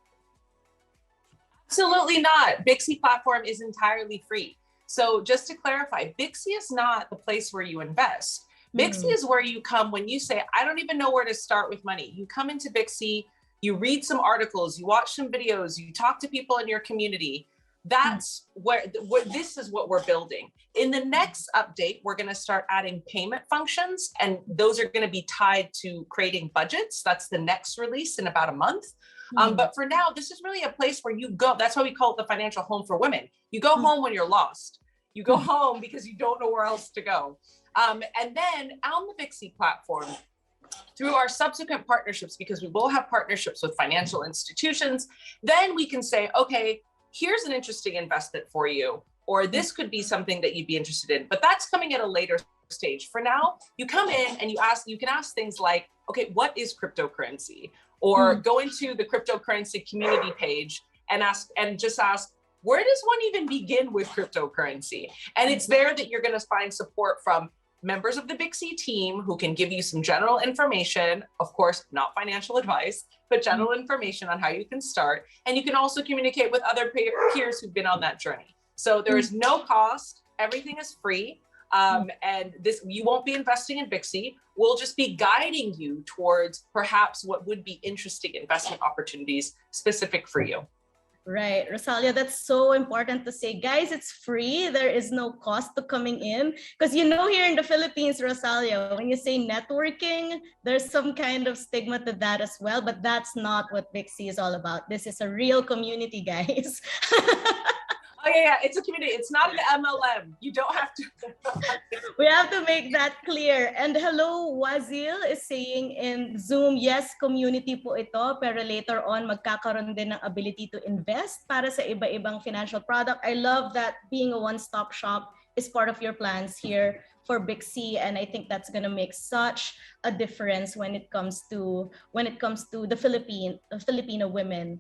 Absolutely not. Bixi platform is entirely free. So just to clarify, Bixi is not the place where you invest. Bixi is where you come when you say, I don't even know where to start with money. You come into Bixi, you read some articles, you watch some videos, you talk to people in your community. That's where this is what we're building. In the next update, we're going to start adding payment functions, and those are going to be tied to creating budgets. That's the next release in about a month. But for now, this is really a place where you go. That's why we call it the financial home for women. You go home when you're lost. You go home because you don't know where else to go. And then on the Bixi platform, through our subsequent partnerships, because we will have partnerships with financial institutions, then we can say, okay, here's an interesting investment for you, or this could be something that you'd be interested in. But that's coming at a later stage. For now, you come in and you can ask things like, okay, what is cryptocurrency? Or go into the cryptocurrency community page and just ask, where does one even begin with cryptocurrency? And it's there that you're going to find support from members of the Bixi team who can give you some general information, of course, not financial advice, but general information on how you can start. And you can also communicate with other peers who've been on that journey. So there is no cost, everything is free. And this, you won't be investing in Bixi. We'll just be guiding you towards perhaps what would be interesting investment opportunities specific for you. Right, Rosalia, that's so important to say. Guys, it's free. There is no cost to coming in. Because you know, here in the Philippines, Rosalia, when you say networking, there's some kind of stigma to that as well. But that's not what Bixi is all about. This is a real community, guys. Oh yeah, it's a community. It's not an MLM. You don't have to. We have to make that clear. And hello, Wazil is saying in Zoom, yes, community po ito, pero later on, magkakaroon din ng ability to invest para sa iba-ibang financial product. I love that being a one-stop shop is part of your plans here for Bixi, and I think that's gonna make such a difference when it comes to the Filipino women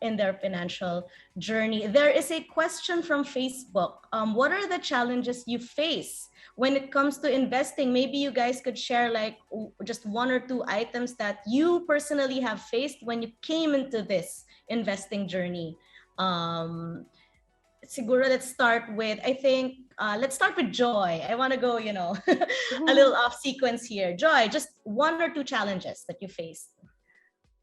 in their financial journey. There is a question from Facebook. What are the challenges you face when it comes to investing? Maybe you guys could share like just one or two items that you personally have faced when you came into this investing journey. Siguro, let's start with, I think, let's start with Joy. I want to go, you know, a little off sequence here. Joy, just one or two challenges that you faced.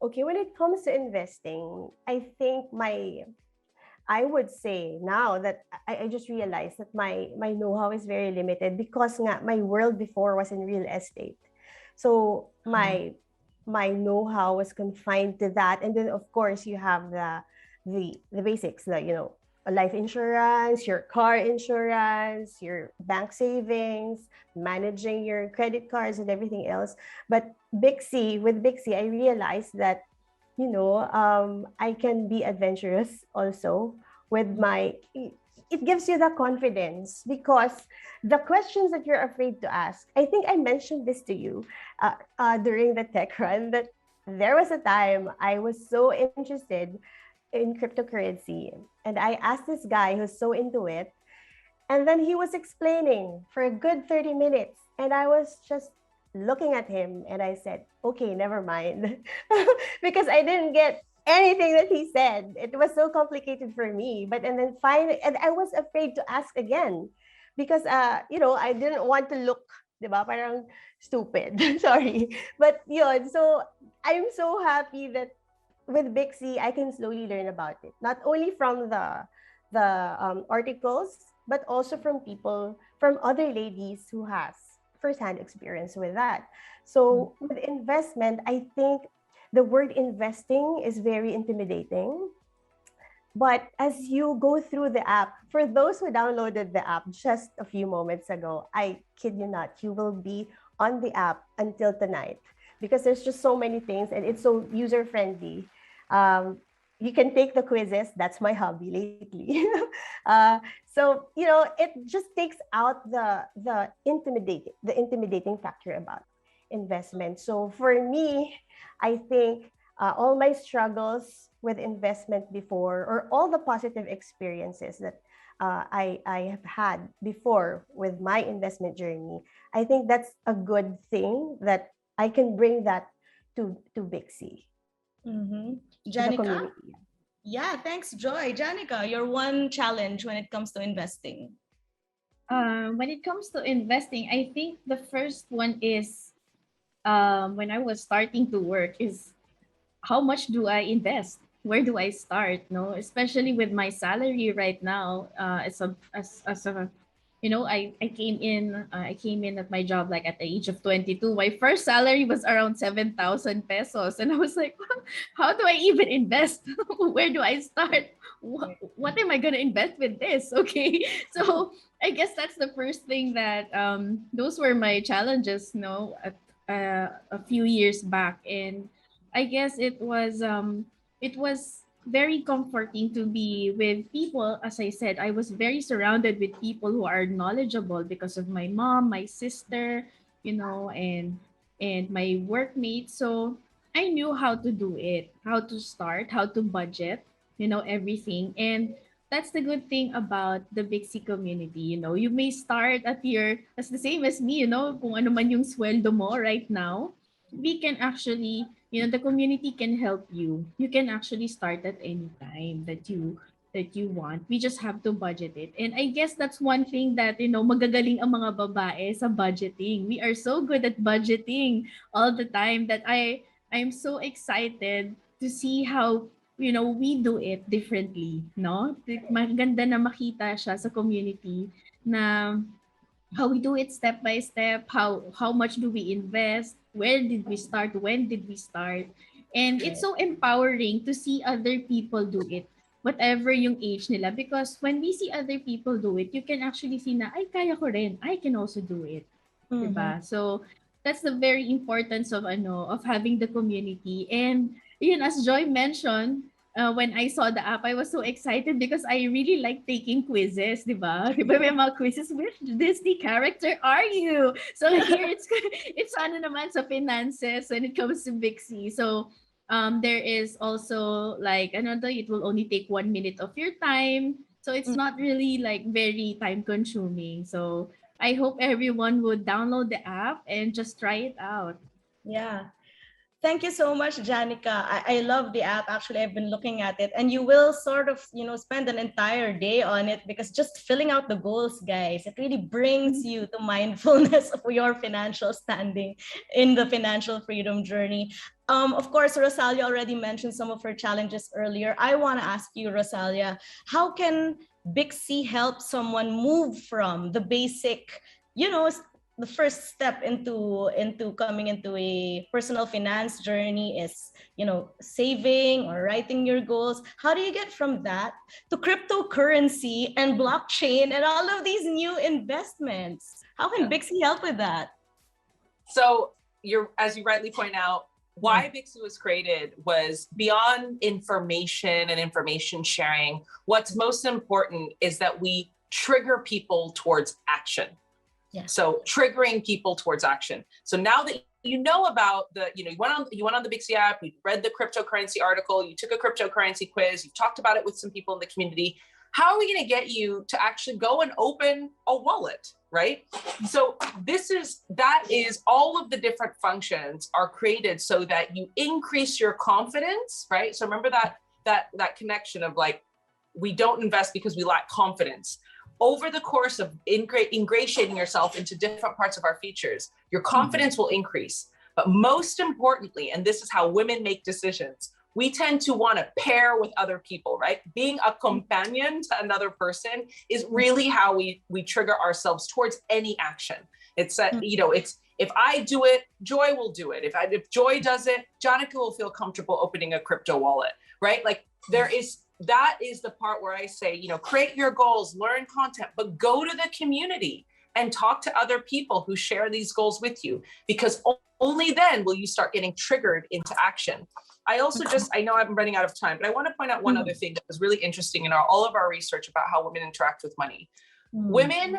Okay, when it comes to investing, I think I would say now that I just realized that my know-how is very limited because nga, my world before was in real estate. So my know-how was confined to that. And then of course you have the basics, like, you know, life insurance, your car insurance, your bank savings, managing your credit cards and everything else. But with Bixi, I realized that, you know, I can be adventurous also with it gives you the confidence because the questions that you're afraid to ask, I think I mentioned this to you during the tech run, that there was a time I was so interested in cryptocurrency. And I asked this guy who's so into it. And then he was explaining for a good 30 minutes. And I was just looking at him and I said, okay, never mind. Because I didn't get anything that he said. It was so complicated for me. And then finally, and I was afraid to ask again because, you know, I didn't want to look, diba, parang stupid. Sorry. But yun, so I'm so happy that with Bixi, I can slowly learn about it. Not only from the articles, but also from other ladies who has firsthand experience with that. So with investment, I think the word investing is very intimidating. But as you go through the app, for those who downloaded the app just a few moments ago, I kid you not, you will be on the app until tonight because there's just so many things and it's so user-friendly. You can take the quizzes. That's my hobby lately. So, you know, it just takes out the intimidating factor about investment. So for me, I think all my struggles with investment before, or all the positive experiences that I have had before with my investment journey, I think that's a good thing that I can bring that to Bixi. Janica? Yeah, thanks, Joy. Janica, your one challenge when it comes to investing. When it comes to investing, I think the first one is when I was starting to work is how much do I invest? Where do I start? No, especially with my salary right now. As a you know, I came in at my job like at the age of 22. My first salary was around 7,000 pesos. And I was like, how do I even invest? Where do I start? What am I going to invest with this? Okay. So I guess that's the first thing that those were my challenges, you know, a few years back. And I guess it was very comforting to be with people. As I said, I was very surrounded with people who are knowledgeable because of my mom, my sister, you know, and my workmates. So I knew how to do it, how to start, how to budget, you know, everything. And that's the good thing about the Bixi community. You know, you may start at as the same as me, you know, kung ano man yung sweldo mo right now, we can actually, you know, the community can help you. You can actually start at any time that you want. We just have to budget it. And I guess that's one thing that, you know, magagaling ang mga babae sa budgeting. We are so good at budgeting all the time that I'm so excited to see how, you know, we do it differently, no? Maganda na makita siya sa community na how we do it step by step, how much do we invest, where did we start, when did we start. And it's so empowering to see other people do it, whatever yung age nila. Because when we see other people do it, you can actually see na, ay, kaya ko rin. I can also do it. Diba? So, that's the very importance of having the community. And yun, as Joy mentioned, when I saw the app, I was so excited because I really like taking quizzes, di ba? Di ba may mga quizzes, which Disney character are you? So here it's naman sa finances when it comes to Bixi. So there is also like it will only take 1 minute of your time. So it's not really like very time consuming. So I hope everyone would download the app and just try it out. Yeah. Thank you so much, Janica. I love the app. Actually, I've been looking at it, and you will sort of, spend an entire day on it because just filling out the goals, guys, it really brings you to mindfulness of your financial standing in the financial freedom journey. Of course, Rosalia already mentioned some of her challenges earlier. I want to ask you, Rosalia, how can Bixi help someone move from the basic, the first step into coming into a personal finance journey is saving or writing your goals? How do you get from that to cryptocurrency and blockchain and all of these new investments? How can Bixi help with that? So as you rightly point out, why Bixi was created was beyond information and information sharing. What's most important is that we trigger people towards action. Yeah. So triggering people towards action. So now that you know about you went on the Bixi app, you read the cryptocurrency article, you took a cryptocurrency quiz, you talked about it with some people in the community. How are we going to get you to actually go and open a wallet, right? So that is all of the different functions are created so that you increase your confidence, right? So remember that connection of like, we don't invest because we lack confidence. Over the course of ingratiating yourself into different parts of our features, your confidence will increase. But most importantly, and this is how women make decisions, we tend to want to pair with other people, right? Being a companion to another person is really how we trigger ourselves towards any action. It's that, it's if I do it, Joy will do it. If Joy does it, Janica will feel comfortable opening a crypto wallet, right? Like that is the part where I say, create your goals, learn content, but go to the community and talk to other people who share these goals with you, because only then will you start getting triggered into action. I also I know I'm running out of time, but I want to point out one other thing that was really interesting in all of our research about how women interact with money. Women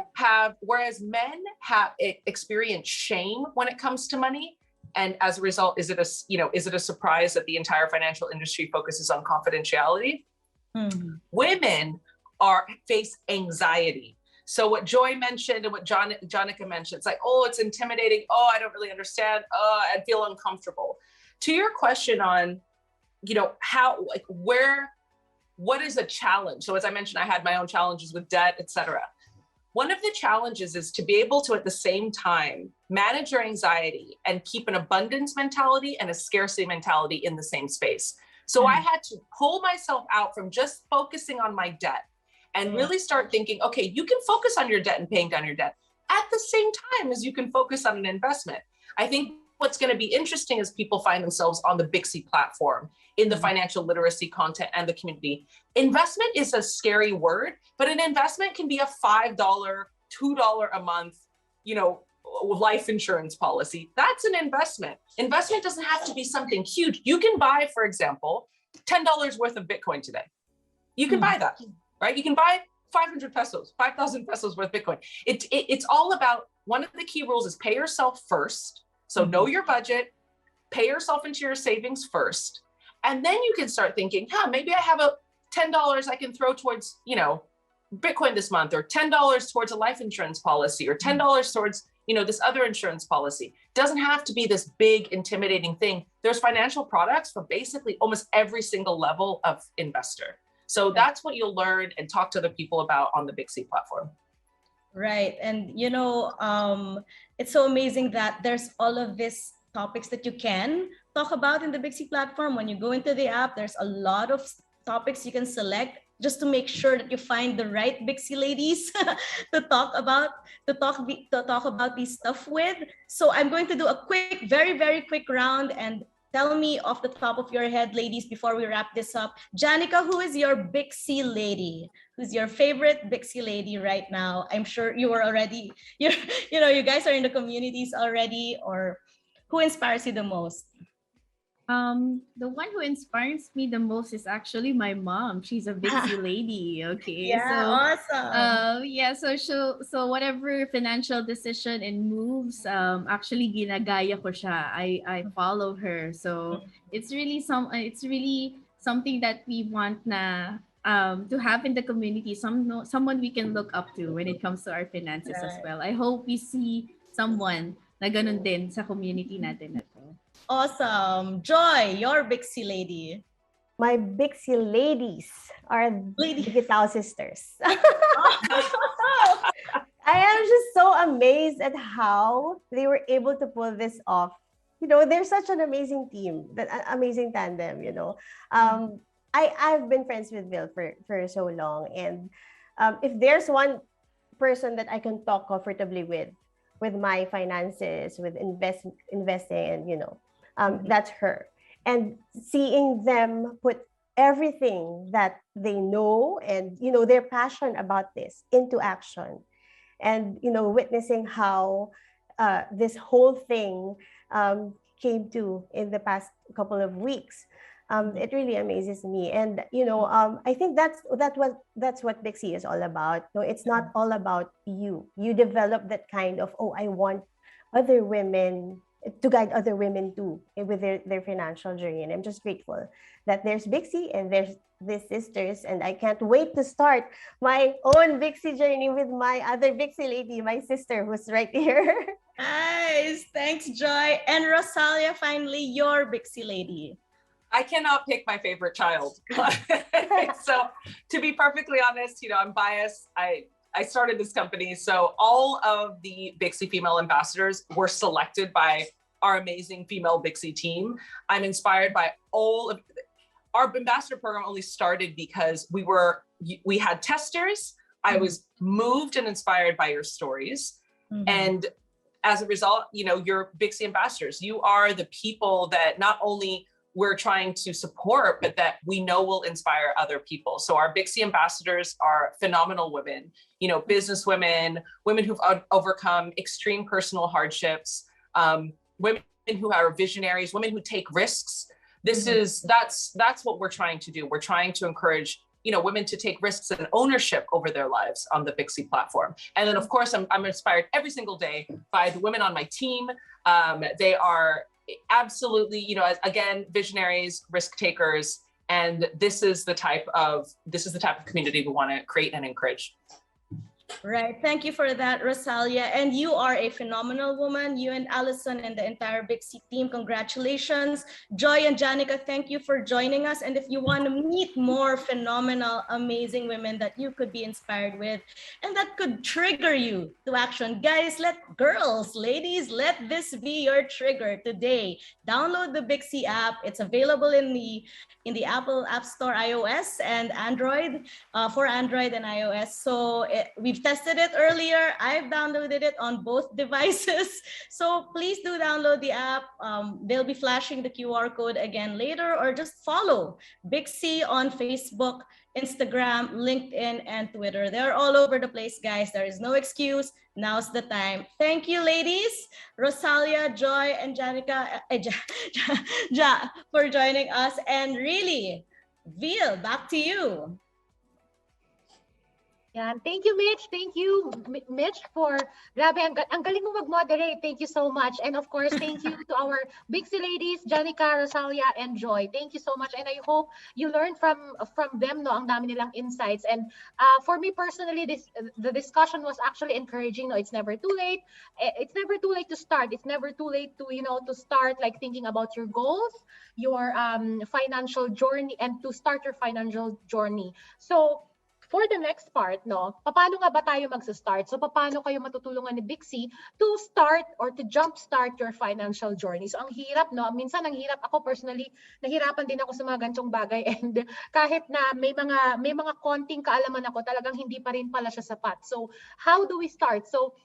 whereas men have experienced shame when it comes to money. And as a result, is it a surprise that the entire financial industry focuses on confidentiality? Women face anxiety. So what Joy mentioned and what Janica mentioned, it's like, oh, it's intimidating. Oh, I don't really understand. Oh, I feel uncomfortable. To your question on, what is a challenge? So as I mentioned, I had my own challenges with debt, etc. One of the challenges is to be able to, at the same time, manage your anxiety and keep an abundance mentality and a scarcity mentality in the same space. So I had to pull myself out from just focusing on my debt and really start thinking, okay, you can focus on your debt and paying down your debt at the same time as you can focus on an investment. I think what's going to be interesting is people find themselves on the Bixi platform in the financial literacy content and the community. Investment is a scary word, but an investment can be a $5, $2 a month, life insurance policy. That's an investment. Investment doesn't have to be something huge. You can buy, for example, $10 worth of Bitcoin today. You can buy that, right? You can buy 500 pesos, 5,000 pesos worth of Bitcoin. It's all about, one of the key rules is pay yourself first. So know your budget, pay yourself into your savings first. And then you can start thinking, maybe I have $10 I can throw towards, Bitcoin this month, or $10 towards a life insurance policy, or $10 towards, this other insurance policy. Doesn't have to be this big, intimidating thing. There's financial products for basically almost every single level of investor. So that's what you'll learn and talk to other people about on the Bixi platform. Right. And, it's so amazing that there's all of these topics that you can talk about in the Bixi platform. When you go into the app, there's a lot of topics you can select just to make sure that you find the right Bixi ladies to talk about these stuff with. So I'm going to do a quick, very, very quick round, and tell me off the top of your head, ladies, before we wrap this up. Janica, who is your Bixi lady? Who's your favorite Bixi lady right now? I'm sure you are already, you guys are in the communities already, or who inspires you the most? The one who inspires me the most is actually my mom. She's a Bixi lady. Okay. Yeah, awesome. So whatever financial decision and moves, actually ginagaya ko siya. I follow her. So it's really something that we want to have in the community, someone we can look up to when it comes to our finances as well. I hope we see someone na ganun din sa community natin na to. Awesome. Joy, your Bixi lady. My Bixi ladies are Digital sisters. I am just so amazed at how they were able to pull this off. They're such an amazing team, that amazing tandem, I've been friends with Bill for so long. And if there's one person that I can talk comfortably with my finances, with investing, and, that's her. And seeing them put everything that they know and, their passion about this into action. And, witnessing how this whole thing came to in the past couple of weeks. It really amazes me. And, I think that's what Bixi is all about. No, it's not all about you. You develop that kind of, I want other women to guide other women too with their financial journey. And I'm just grateful that there's Bixi and there's these sisters. And I can't wait to start my own Bixi journey with my other Bixi lady, my sister, who's right here. Nice. Thanks, Joy. And Rosalia, finally, your Bixi lady. I cannot pick my favorite child. So to be perfectly honest, I'm biased. I started this company. So all of the Bixi female ambassadors were selected by our amazing female Bixi team. I'm inspired by all of our ambassador program. Only started because we had testers. I was moved and inspired by your stories. And as a result, you're Bixi ambassadors. You are the people that not only we're trying to support, but that we know will inspire other people. So our Bixi ambassadors are phenomenal women, business women who've overcome extreme personal hardships, women who are visionaries, women who take risks. That's what we're trying to do. We're trying to encourage, women to take risks and ownership over their lives on the Bixi platform. And then of course, I'm inspired every single day by the women on my team. They are absolutely, again, visionaries, risk takers, and this is the type of community we want to create and encourage. Right. Thank you for that, Rosalia. And you are a phenomenal woman. You and Allison and the entire Bixi team, congratulations. Joy and Janica, thank you for joining us. And if you want to meet more phenomenal, amazing women that you could be inspired with and that could trigger you to action, guys, ladies, let this be your trigger today. Download the Bixi app. It's available in the Apple App Store, iOS and Android, for Android and iOS. So we've tested it earlier. I've downloaded it on both devices. So please do download the app. They'll be flashing the QR code again later, or just follow Bixi on Facebook, Instagram, LinkedIn, and Twitter. They're all over the place, guys. There is no excuse. Now's the time. Thank you, ladies, Rosalia, Joy, and Janica, for joining us. And really, Veal, back to you. Yan. Thank you, Mitch. Thank you, Mitch, for grabe, ang galing mo mag-moderate. Thank you so much. And of course, thank you to our Bixie ladies, Janica, Rosalia, and Joy. Thank you so much. And I hope you learn from them, no, ang dami nilang insights. And for me personally, the discussion was actually encouraging. No, it's never too late. It's never too late to start. It's never too late to, to start like thinking about your goals, your financial journey, and to start your financial journey. So, for the next part, no, paano nga ba tayo magsa-start? So, paano kayo matutulungan ni Bixie to start or to jumpstart your financial journey? So, ang hirap, no? Minsan, ang hirap. Ako personally, nahirapan din ako sa mga ganitong bagay. And kahit na may mga konting kaalaman ako, talagang hindi pa rin pala siya sapat. So, how do we start? So,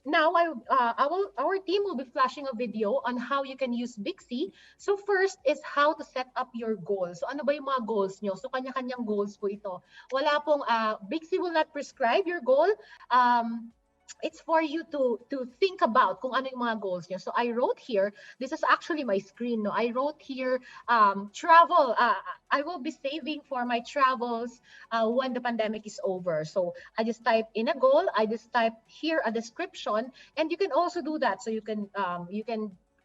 now our team will be flashing a video on how you can use Bixie. So first is how to set up your goals. So ano ba yung mga goals nyo? So kanya-kanyang goals po ito. Wala pong, Bixie will not prescribe your goal. It's for you to think about kung ano yung mga goals nyo. So I wrote here, this is actually my screen, no? I wrote here, travel. I will be saving for my travels when the pandemic is over. So I just type in a goal, I just type here a description, and you can also do that. So you can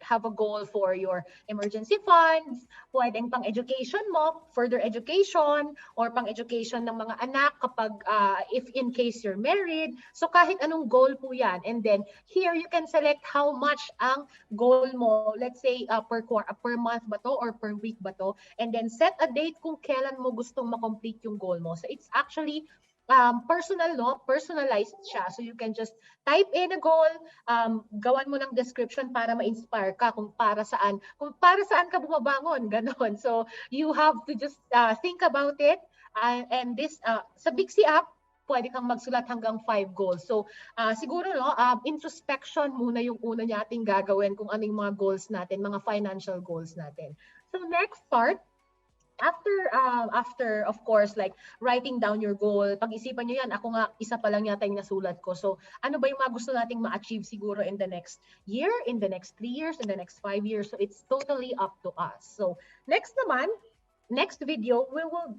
have a goal for your emergency funds, pwedeng pang education mo, further education, or pang education ng mga anak kapag if in case you're married. So kahit anong goal po yan. And then here you can select how much ang goal mo, let's say per month ba to or per week ba to, and then set a date kung kailan mo gustong makomplete yung goal mo. So it's actually personal, no? Personalized siya. So you can just type in a goal, gawan mo ng description para ma-inspire ka kung para saan ka bumabangon, ganon. So you have to just think about it. And this, sa Bixi app, pwede kang magsulat hanggang 5 goals. So siguro, no, introspection muna yung una nating gagawin kung ano yung mga goals natin, mga financial goals natin. So next part, after of course like writing down your goal, pag-isipan nyo yan. Ako nga, isa pa lang yata yung nasulat ko. So ano ba yung mga gusto nating ma-achieve siguro in the next year, in the next 3 years, in the next 5 years. So it's totally up to us. So next video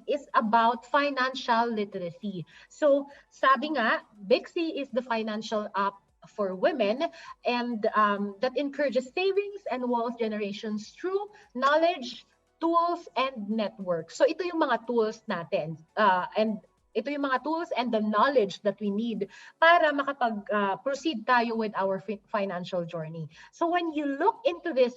is about financial literacy. So sabi nga, Bixie is the financial app for women, and that encourages savings and wealth generations through knowledge, tools, and network. So ito yung mga tools natin. And ito yung mga tools and the knowledge that we need para makapag-proceed tayo with our financial journey. So when you look into this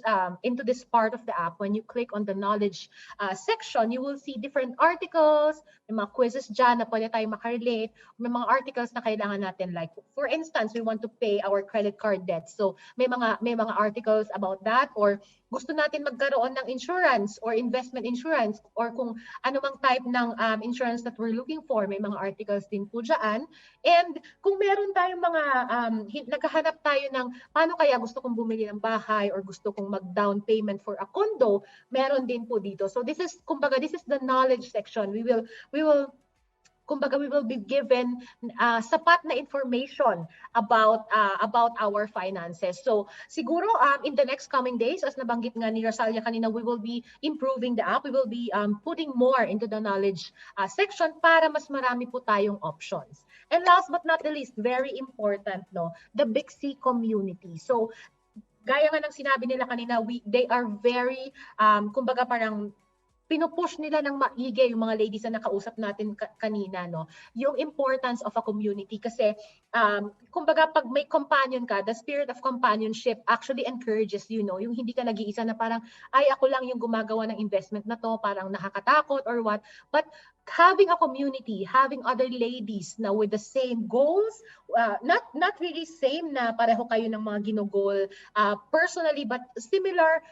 part of the app, when you click on the knowledge section, you will see different articles, may mga quizzes dyan na pwede tayo makarelate, may mga articles na kailangan natin, like for instance, we want to pay our credit card debt. So may mga articles about that, or gusto natin magkaroon ng insurance or investment insurance, or kung ano mang type ng insurance that we're looking for, may mga articles din po dyan. And kung meron tayong mga, naghahanap tayo ng paano kaya gusto kong bumili ng bahay or gusto kong mag-down payment for a condo, meron din po dito. So this is the knowledge section. We will be given sapat na information about our finances. So siguro in the next coming days, as nabanggit nga ni Rosalia kanina, we will be improving the app. We will be putting more into the knowledge section para mas marami po tayong options. And last but not the least, very important, no, the Bixie community. So gaya nga ng sinabi nila kanina, they are very kumbaga parang pinupush nila ng maigi yung mga ladies na nakausap natin kanina, no, yung importance of a community. Kasi kumbaga pag may companion ka, the spirit of companionship actually encourages you, no, yung hindi ka nag-iisa na parang ay ako lang yung gumagawa ng investment na to, parang nakakatakot or what. But having a community, having other ladies na with the same goals, not really same na pareho kayo ng mga ginogol personally, but similar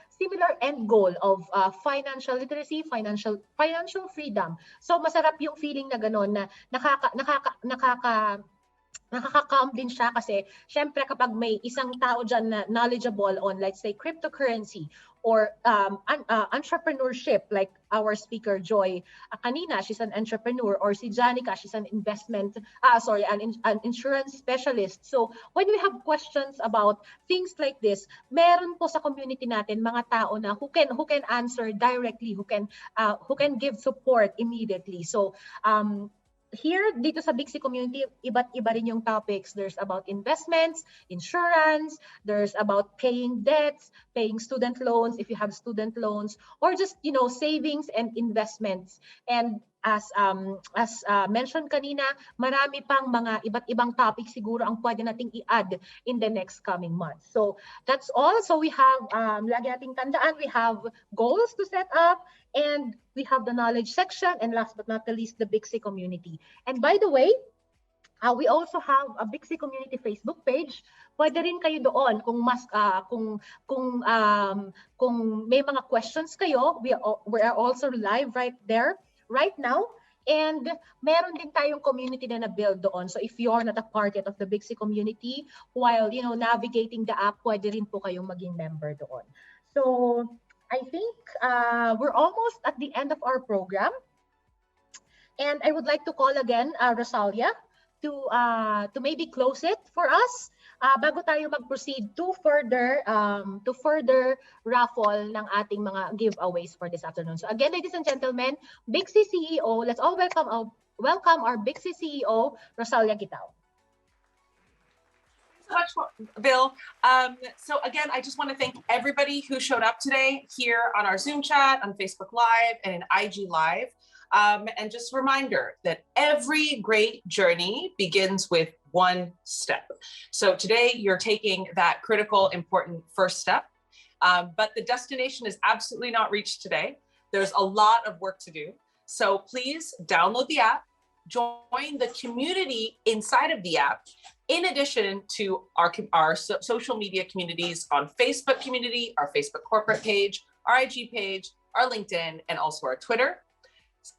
end goal of financial literacy, financial freedom. So masarap yung feeling na gano'n, na nakaka-calm din siya kasi syempre kapag may isang tao dyan na knowledgeable on, let's say, cryptocurrency or entrepreneurship, like our speaker Joy kanina, she's an entrepreneur, or si Janica, she's an an insurance specialist. So when we have questions about things like this, meron po sa community natin mga tao na who can answer directly, who can give support immediately. So here, dito sa Bixi community, iba't iba rin yung topics. There's about investments, insurance, there's about paying debts, paying student loans if you have student loans, or just, savings and investments. And as mentioned kanina, marami pang mga iba't ibang topics siguro ang pwede nating i-add in the next coming months. So that's all. So we have, lagi nating tandaan, we have goals to set up, and we have the knowledge section, and last but not the least, the Bixi community. And by the way, we also have a Bixi community Facebook page. Pwede rin kayo doon kung kung may mga questions kayo. We are also live right there right now. And meron din tayong community na na-build doon. So if you're not a part yet of the Bixi community, while navigating the app, pwede rin po kayong maging member doon. So I think we're almost at the end of our program. And I would like to call again Rosalia to maybe close it for us bago tayo mag-proceed to further raffle ng ating mga giveaways for this afternoon. So again, ladies and gentlemen, Bixi CEO, let's all welcome our Bixi CEO, Rosalia Gitao. So much, Bill. So again, I just want to thank everybody who showed up today here on our Zoom chat, on Facebook Live, and in IG Live. And just a reminder that every great journey begins with one step. So today you're taking that critical, important first step, but the destination is absolutely not reached today. There's a lot of work to do. So please download the app, join the community inside of the app, in addition to our social media communities on Facebook community, our Facebook corporate page, our IG page, our LinkedIn, and also our Twitter.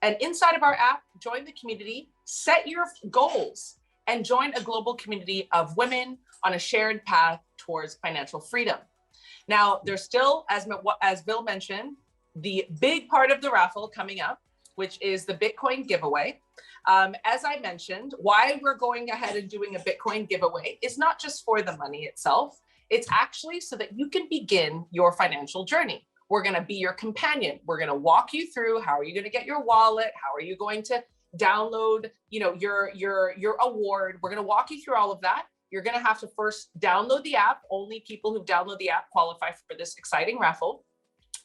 And inside of our app, join the community, set your goals, and join a global community of women on a shared path towards financial freedom. Now, there's still, as Bill mentioned, the big part of the raffle coming up, which is the Bitcoin giveaway. As I mentioned, why we're going ahead and doing a Bitcoin giveaway is not just for the money itself. It's actually so that you can begin your financial journey. We're going to be your companion. We're going to walk you through how are you going to get your wallet? How are you going to download, your award? We're going to walk you through all of that. You're going to have to first download the app. Only people who download the app qualify for this exciting raffle.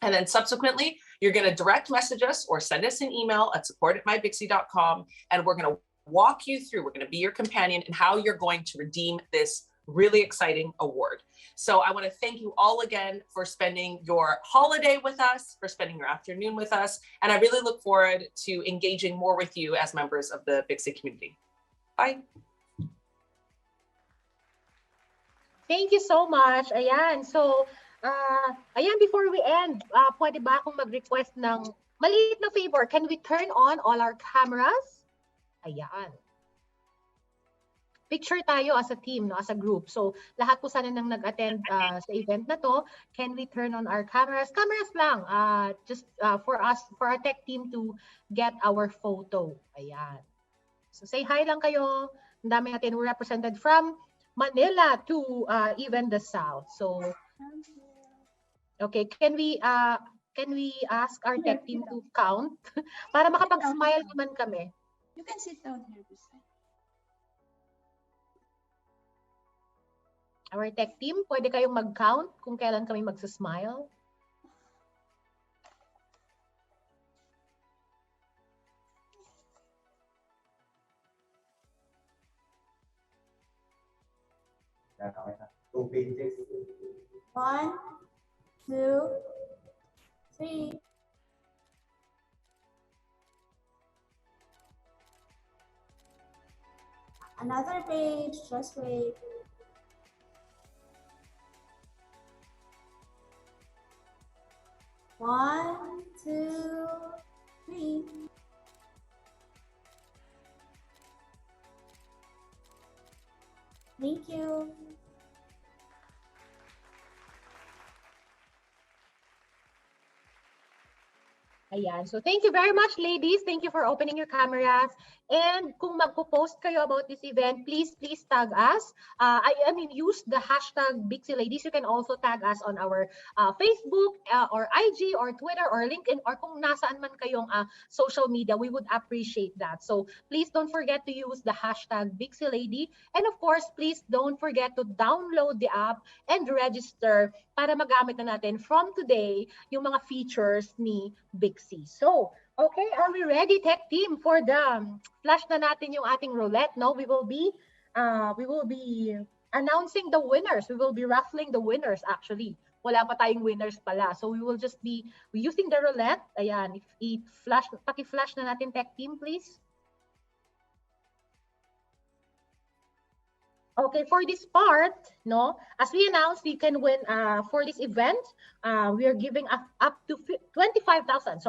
And then subsequently, you're going to direct message us or send us an email at support@mybixi.com. And we're going to walk you through, we're going to be your companion in how you're going to redeem this really exciting award. So I want to thank you all again for spending your holiday with us, for spending your afternoon with us. And I really look forward to engaging more with you as members of the Bixi community. Bye. Thank you so much. Ayan. So, before we end, pwede ba akong mag-request ng maliit na favor? Can we turn on all our cameras? Ayan. Picture tayo as a team, no, as a group. So, lahat po sana nang nag-attend sa event na to, can we turn on our cameras? Cameras lang, just for our tech team to get our photo. Ayan. So, say hi lang kayo. Ang dami natin represented from Manila to even the South. So, okay, can we ask our tech team to count para makapag-smile naman kami? You can sit down here beside. Our tech team, pwede kayong mag-count kung kailan kami magsasmile? One, two, three. Another page, just wait. One, two, three. Thank you. Ayan. So thank you very much, ladies. Thank you for opening your cameras. And kung magpo-post kayo about this event, please tag us. I mean, use the hashtag Bixi Ladies. You can also tag us on our Facebook or IG or Twitter or LinkedIn or kung nasaan man kayong social media. We would appreciate that. So please don't forget to use the hashtag Bixi Lady. And of course, please don't forget to download the app and register para magamit na natin from today yung mga features ni Bixi. So, okay, are we ready, tech team, for the flash na natin yung ating roulette? No, we will be announcing the winners. We will be raffling the winners actually. Wala pa tayong winners pala. So we will just be using the roulette. Ayan, i-flash, paki-flash na natin, tech team, please. Okay, for this part, no, as we announced, you can win for this event. We are giving up to 25,000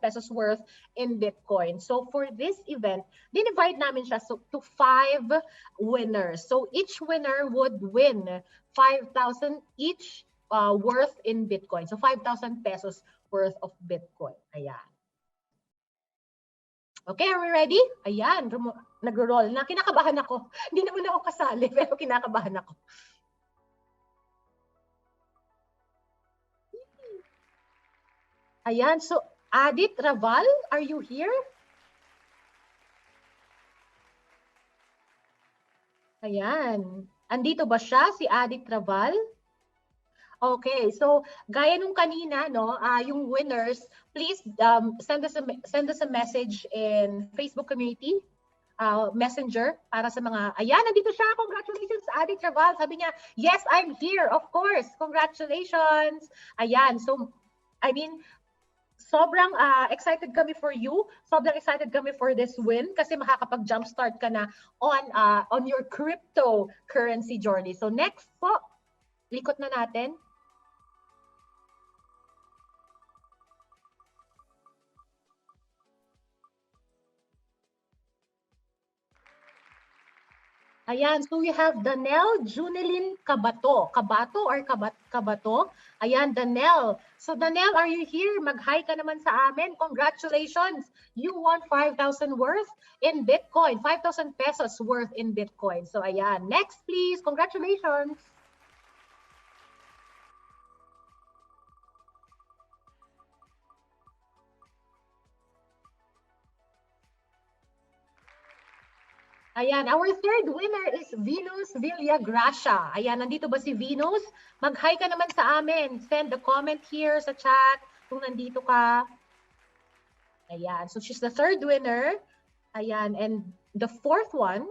pesos worth in Bitcoin. So for this event, din-invite namin siya to 5 winners. So each winner would win 5,000 each worth in Bitcoin. So 5,000 pesos worth of Bitcoin. Ayan. Okay, are we ready? Ayan, nagro-roll na. Kinakabahan ako. Hindi naman ako kasali, pero kinakabahan ako. Ayan, so Adit Raval, are you here? Ayan. Andito ba siya, si Adit Raval? Okay, so gaya nung kanina, no, yung winners, please send us a message in Facebook community messenger para sa mga, ayan, nandito siya, congratulations, Adi Traval. Sabi niya, yes, I'm here, of course, congratulations. Ayan, so, I mean, sobrang excited kami for you. Sobrang excited kami for this win kasi makakapag-jumpstart ka na on your cryptocurrency journey. So next po, likot na natin. Ayan, so we have Danelle Junelin Cabato. Cabato or Cabato? Ayan, Danelle. So Danelle, are you here? Mag-hi ka naman sa amin. Congratulations. You won 5,000 worth in Bitcoin. 5,000 pesos worth in Bitcoin. So ayan, next please. Congratulations. Ayan, our third winner is Venus Villagracia. Ayan, nandito ba si Venus? Mag-hi ka naman sa amin. Send a comment here sa chat kung nandito ka. Ayan, so she's the third winner. Ayan, and the fourth one.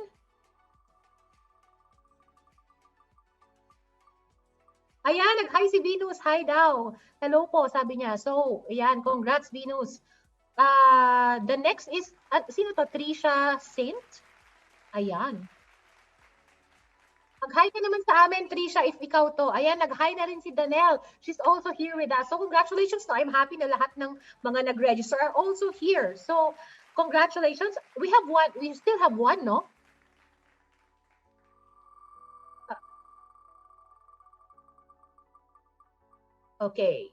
Ayan, nag-hi si Venus. Hi daw. Hello po, sabi niya. So, ayan, congrats Venus. The next is, sino to? Trisha Saint? Ayan. Mag-hi ka naman sa amin, Trisha, if ikaw to. Ayan, nag-hi na rin si Danelle. She's also here with us. So, congratulations. No? I'm happy na lahat ng mga nag-register are also here. So, congratulations. We have one. We still have one, no? Okay.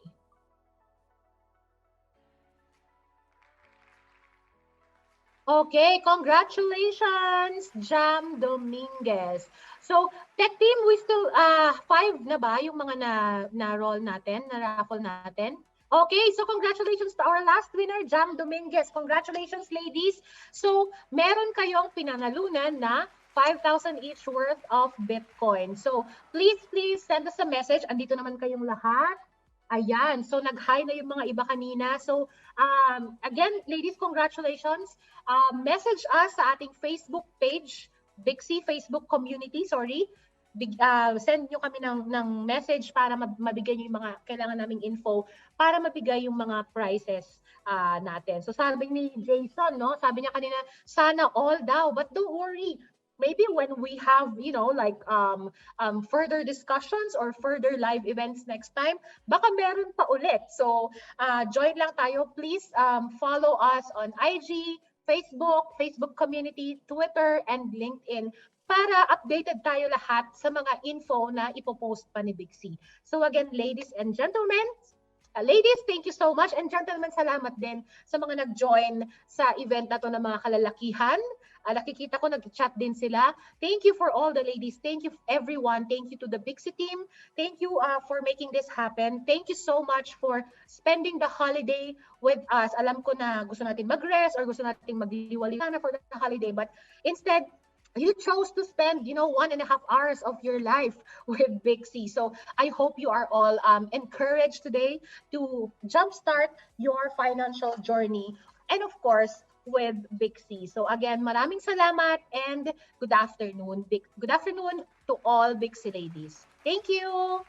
Okay, congratulations, Jam Dominguez. So, tech team, we still 5 na ba yung mga na-roll natin, na-raffle natin? Okay, so congratulations to our last winner, Jam Dominguez. Congratulations, ladies. So, meron kayong pinangalunan na 5,000 each worth of Bitcoin. So, please send us a message. Andito naman kayong lahat. Ayan, so nag-hi na yung mga iba kanina. So, again, ladies, congratulations. Message us sa ating Facebook page, Bixi Facebook community, sorry. Send nyo kami ng message para mabigay nyo yung mga kailangan naming info para mabigay yung mga prizes natin. So sabi ni Jason, no? Sabi niya kanina, sana all daw. But don't worry. Maybe when we have, you know, like further discussions or further live events next time, baka meron pa ulit. So join lang tayo. Please follow us on IG, Facebook community, Twitter, and LinkedIn para updated tayo lahat sa mga info na ipopost pa ni Bixi. So again, ladies and gentlemen, Ladies, thank you so much. And gentlemen, salamat din sa mga nag-join sa event na to ng mga kalalakihan. Nakikita ko nag-chat din sila. Thank you for all the ladies. Thank you everyone. Thank you to the Bixi team. Thank you for making this happen. Thank you so much for spending the holiday with us. Alam ko na gusto natin mag-rest or gusto natin magliwali sana for the holiday. But instead, you chose to spend, 1.5 hours of your life with Bixi. So I hope you are all encouraged today to jumpstart your financial journey. And of course, with Bixi. So again, maraming salamat and good afternoon. Good afternoon to all Bixi ladies. Thank you.